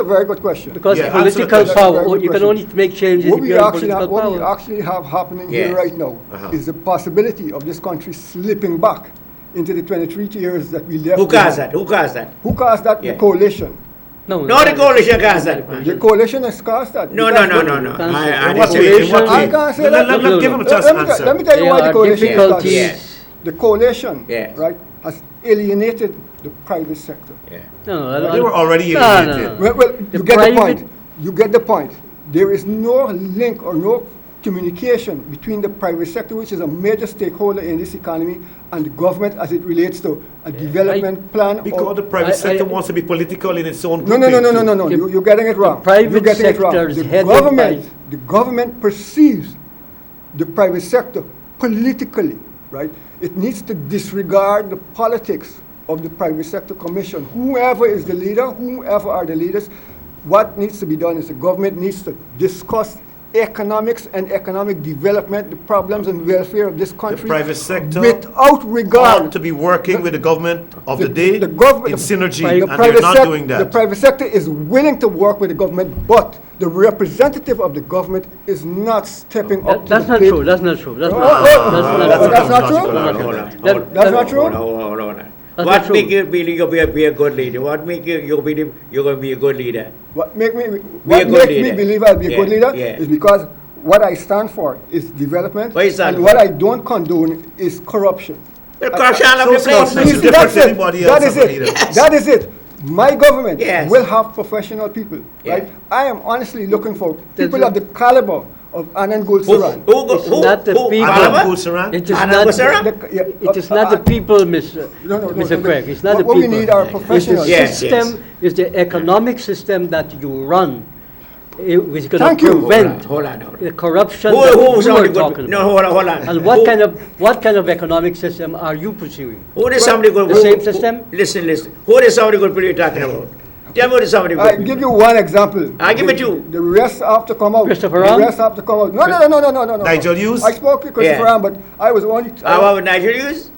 a very good question. Because political power, you can only make changes if you have political power. What we actually have happening here right now is the possibility of this country slipping back into the 23 years that we left. Who caused that? Who caused that? The coalition. No, the coalition caused that. The coalition has caused that. No. I can't say that. Give him a chance to answer. Let me tell you why the coalition caused that. The coalition, right, has alienated the private sector. They were already alienated. Well, you get the point. You get the point. There is no link or no communication between the private sector, which is a major stakeholder in this economy, and the government as it relates to a development plan. Because the private sector wants to be political in its own group. No. You're getting it wrong. Private sector is the government perceives the private sector politically, right? It needs to disregard the politics of the private sector commission. Whoever is the leader, whoever are the leaders, what needs to be done is the government needs to discuss economics and economic development, the problems and welfare of this country. The private sector without regard to be working with the government of the day in synergy, and they're not doing that. The private sector is willing to work with the government, but the representative of the government is not stepping up to the plate. That's not true. That's not true. Hold on. What make you believe you'll be a good leader? What make you believe you're going to be a good leader? What makes me believe I'll be a good leader is because what I stand for is development, and what I don't condone is corruption. That is it. My government will have professional people, right? I am honestly looking for people of the caliber of Anand Gulsaran. It is not the people, Mr. Craig. It's not the people. What we need are professionals. The system is the economic system that you run. Which is going to prevent the corruption that you are talking about. Hold on. And what kind of economic system are you pursuing? Who is somebody going to the same system? Listen. Who is somebody going to be talking about? Tell me what is somebody going to I'll give you one example. I'll give it you. The rest have to come out. Christopher Ram? The rest have to come out. No. Nigel Hughes? I spoke to Christopher Ram, but I was only... How about Nigel Hughes?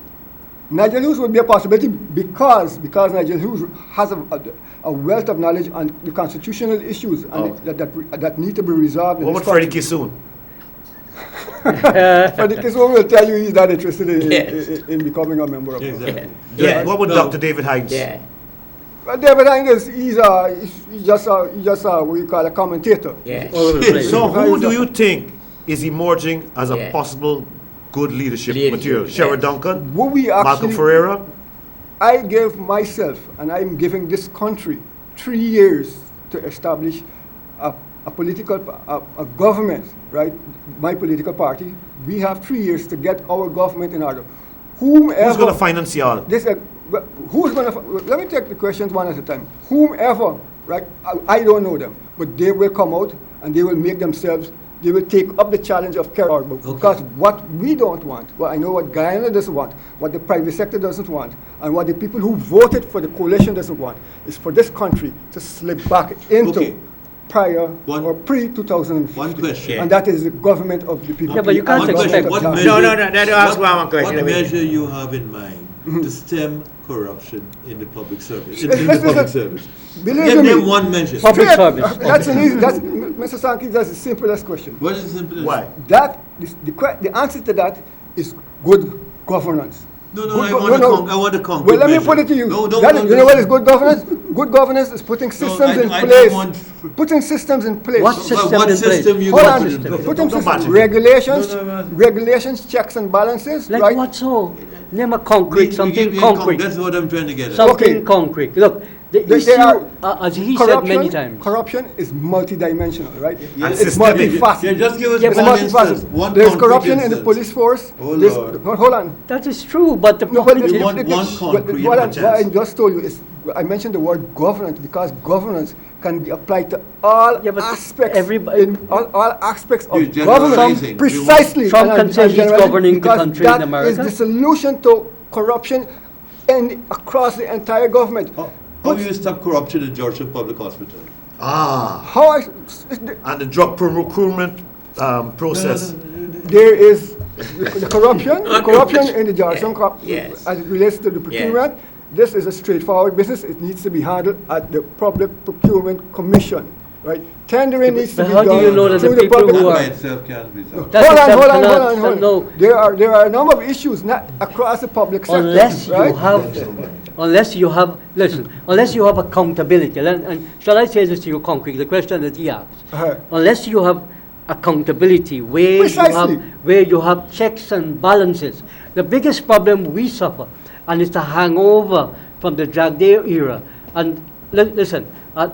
Nigel Hughes would be a possibility because Nigel Hughes has a wealth of knowledge on the constitutional issues that need to be resolved. What about Freddie Kissoon? Freddie Kissoon will tell you he's not interested in becoming a member of Congress. What about Dr. David Hines? Well, David Hines, he's just what you call a commentator. So who do you think is emerging as a possible good leadership material? Sherrod Duncan? Malcolm Ferreira? I gave myself, and I'm giving this country 3 years to establish a government, right? My political party. We have 3 years to get our government in order. Who's going to finance y'all? Let me take the questions one at a time. Whomever, right? I don't know them, but they will come out and they will make themselves. They will take up the challenge of carry because what we don't want, well, I know what Guyana doesn't want, what the private sector doesn't want, and what the people who voted for the coalition doesn't want, is for this country to slip back into pre-2015. One question. And that is the government of the people. Yeah, but you can't expect... What measure you have in mind to stem corruption in the public service? Believe me, one measure. Public service. Mr. Sankey, that's the simplest question. What is the simplest? Why? The answer to that is good governance. No, Good I want a concrete Well, let me measure. put it to you. No, You know what is good governance? Good governance is putting systems in place. Putting systems in place. What system what in system place? you Hold want on. to do? Putting Don't systems, battle. regulations, checks and balances, Like right? what so? Name a concrete, something We concrete. That's what I'm trying to get at. Something Okay. concrete. Look, the There issue, are- as he said many times, Corruption is multidimensional, right? Yes. It's Systemic. multifaceted. Just give us Yeah, It's but one multifaceted. instance. One There's concrete corruption in the instance. police force. Oh, There's- Lord. Hold on. that is true, but the No, but point You is, want one concrete what I chance. just told you is, I mentioned the word governance because governance can be applied to all Yeah, but aspects. everybody- in all aspects of You're governance. generalizing. Precisely. Trump and can I'm say he's generalizing governing the because country in that America. is the solution to corruption and across the entire government. How you stop corruption in Georgia Public Hospital? How I, And the drug procurement process. there is the corruption in the Georgetown Yes. as it relates to the procurement. This is a straightforward business. It needs to be handled at the Public Procurement Commission, right? Tendering needs to but be how do done you know that through the people public. who That by are- itself can't be solved. That Hold itself on. cannot- no. There are a number of issues not across the public sector, unless right? you have accountability, and shall I say this to you concretely, the question that he asked, unless you have accountability Precisely. where you have checks and balances, the biggest problem we suffer, and it's a hangover from the Jagdeo era, and listen,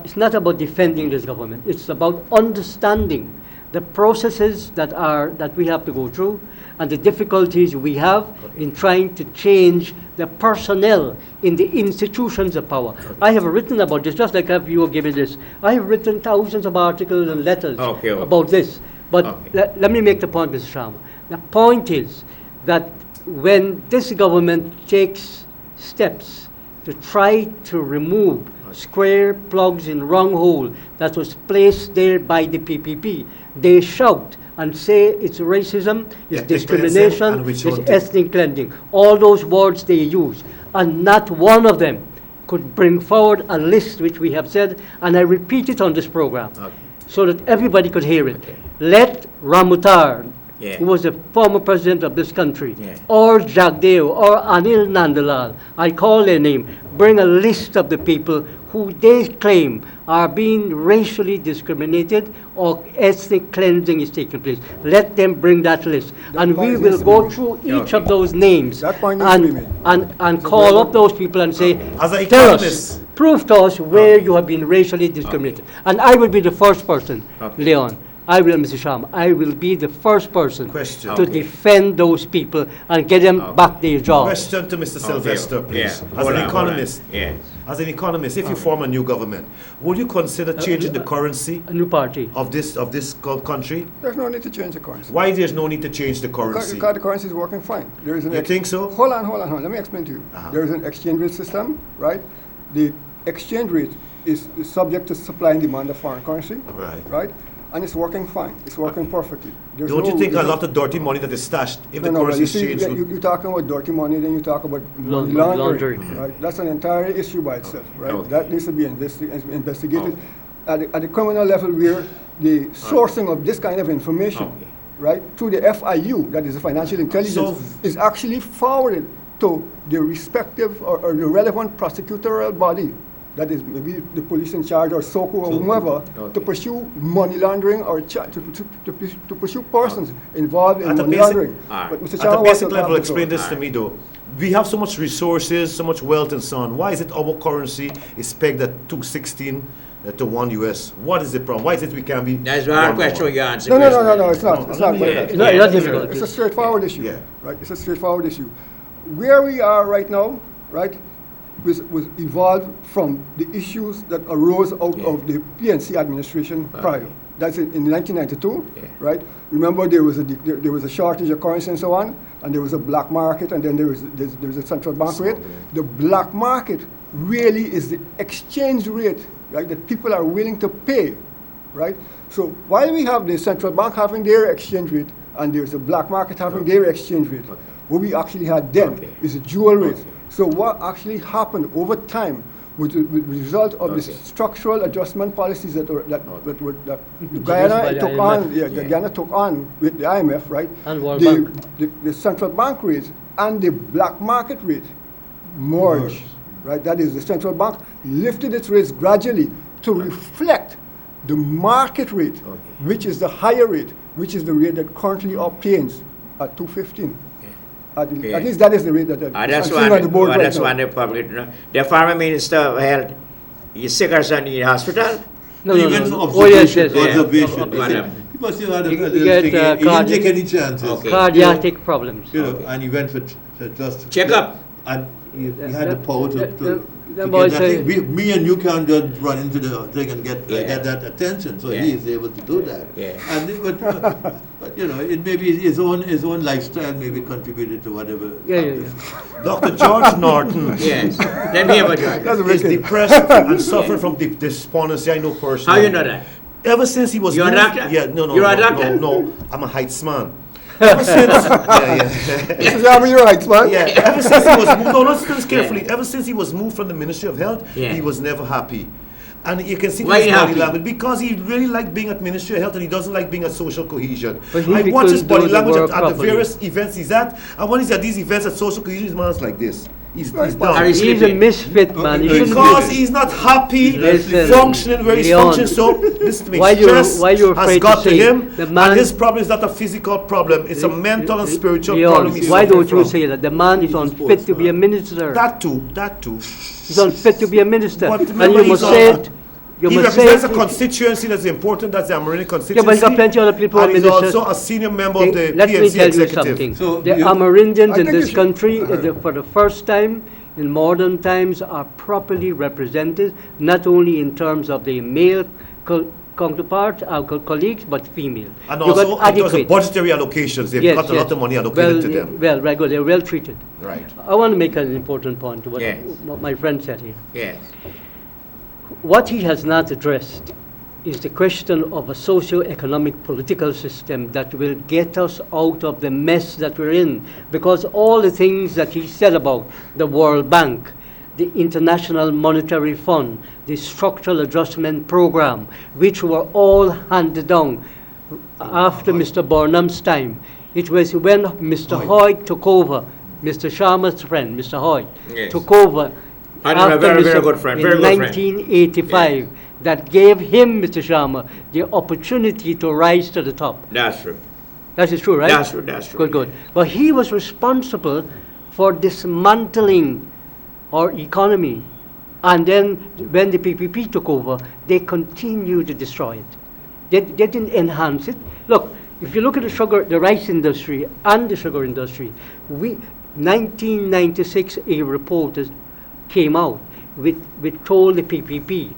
it's not about defending this government, it's about understanding the processes that we have to go through and the difficulties we have in trying to change the personnel in the institutions of power. I have written about this, just like you were giving this. I have written thousands of articles and letters about this. But let me make the point, Mr. Sharma. The point is that when this government takes steps to try to remove square plugs in wrong hole that was placed there by the PPP, they shout and say it's racism, it's discrimination, it's ethnic cleansing. All those words they use. And not one of them could bring forward a list which we have said, and I repeat it on this program, so that everybody could hear it. Let Ramutar, who was the former president of this country, or Jagdeo, or Anil Nandalal, I call their name, bring a list of the people who they claim are being racially discriminated or ethnic cleansing is taking place. Let them bring that list. And we will go through each of those names and call up those people and say, tell us, prove to us where you have been racially discriminated. And I will be the first person, Leon, Mr. Sharma, I will be the first person to defend those people and get them back their jobs. Question to Mr. Sylvester, please. As an economist, if you form a new government, would you consider changing the currency? A new party of this country? There's no need to change the currency. Why there's no need to change the currency? Because the currency is working fine. There is an you think so? Hold on. Let me explain to you. There is an exchange rate system, right? The exchange rate is subject to supply and demand of foreign currency, right? And it's working fine. It's working perfectly. Don't you think a lot of dirty money that is stashed if the currency is changed? You're talking about dirty money, then you talk about money laundering, right? That's an entire issue by itself, right? That needs to be investigated at the criminal level, where the sourcing of this kind of information, right, through the FIU, that is the financial intelligence, is actually forwarded to the respective or the relevant prosecutorial body. That is maybe the police in charge or SOCO or whoever, to pursue money laundering or to pursue persons involved in money laundering. But Mr. At a basic level, explain this to me though. We have so much resources, so much wealth and so on. Why is it our currency is pegged at 216 to 1 US? What is the problem? Why is it we can be... That's one question you answer. No, it's not. It's not difficult. It's a straightforward issue, right? It's a straightforward issue. Where we are right now, right, was evolved from the issues that arose out of the PNC administration prior. That's in 1992, right? Remember, there was a shortage of currency and so on, and there was a black market, and then there was a central bank rate. The black market really is the exchange rate, right, that people are willing to pay, right? So while we have the central bank having their exchange rate, and there's a black market having their exchange rate, what we actually had then is a dual rate. So what actually happened over time with the result of the structural adjustment policies that Guyana took on, Guyana took on with the IMF, right? And World Bank. The central bank rate and the black market rate merged, right? That is, the central bank lifted its rates gradually to reflect the market rate, which is the higher rate, which is the rate that currently obtains at 215. At least that is the rate that that's one the public. The former Minister of Health is sick or something in the hospital. No, he went for observation. He must have had a little thing. He didn't take any chances. Cardiac problems. You know, and he went for just checkup. And he had the power to get that thing. Me and you can't just run into the thing and get that attention. So he is able to do that. And but you know, it may be his own lifestyle maybe contributed to whatever. Dr. George Norton. Yes. Let me have a George. Is depressed and suffering from despondency. I know personally. How you know that? Ever since he was You're a doctor? Yeah, no. You're a doctor? No, I'm a heights man. Ever since, you're a heights man? Yeah, ever since he was moved, no, listen carefully. Ever since he was moved from the Ministry of Health, he was never happy. And you can see his body language, because he really liked being at Ministry of Health and he doesn't like being at social cohesion. I watch his body language at the various events he's at, and when he's at these events at social cohesion, his man's like this. He's down. He's a misfit, man. Because he's not happy functioning where he's functioning. So listen to me. Stress has got to him, and his problem is not a physical problem. It's a mental and spiritual problem. Why don't you say that? The man is unfit to be a minister. That too. He's unfit to be a minister. And you must say it. He represents a constituency that's important, that's the Amerindian constituency. Yeah, but he's got plenty of other people. And he's also a senior member of the let PNC me tell executive. you something. So the Amerindians in this country, for the first time in modern times, are properly represented, not only in terms of the male counterparts, our colleagues, but female. And also in terms of budgetary allocations, they've got a lot of money allocated to them. Well, right, good. They're well treated. Right. I want to make an important point to what my friend said here. Yes. What he has not addressed is the question of a socio-economic political system that will get us out of the mess that we're in. Because all the things that he said about the World Bank, the International Monetary Fund, the Structural Adjustment Program, which were all handed down after Mr. Burnham's time. It was when Mr. Hoyt took over, Mr. Sharma's friend, Mr. Hoyt, took over after very good friend. In 1985, that gave him, Mr. Sharma, the opportunity to rise to the top. That's true. That is true, right? That's true. Good. But he was responsible for dismantling our economy. And then when the PPP took over, they continued to destroy it. They didn't enhance it. Look, if you look at the rice industry and the sugar industry, 1996, a report came out which told the PPP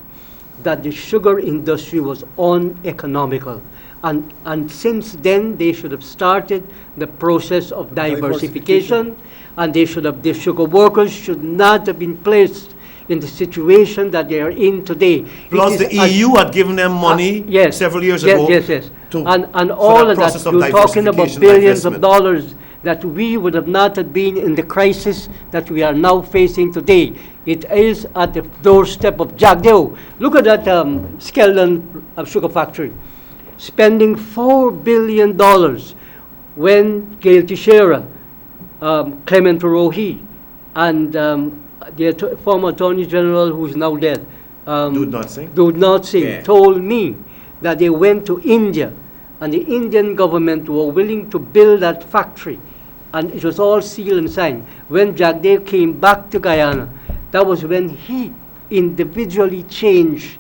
that the sugar industry was uneconomical. And since then, they should have started the process of diversification, and the sugar workers should not have been placed in the situation that they are in today. Plus, the EU had given them money several years ago. Yes. And all of that, you're talking about billions of dollars that we would have not have been in the crisis that we are now facing today. It is at the doorstep of Jagdeo. Look at that Skeldon sugar factory, spending $4 billion when Gail Teixeira, Clement Rohi, and the former Attorney General, who is now dead, Dudnot Singh, told me that they went to India, and the Indian government were willing to build that factory, and it was all sealed and signed. When Jagdeo came back to Guyana, that was when he individually changed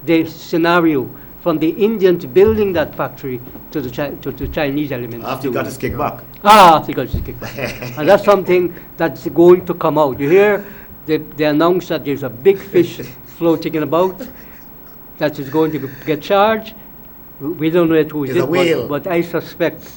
the scenario from the Indians building that factory to the Chinese elements. After he got his kickback. After he got his kickback. And that's something that's going to come out. You hear they announced that there's a big fish floating about that is going to get charged. We don't know who is it, but I suspect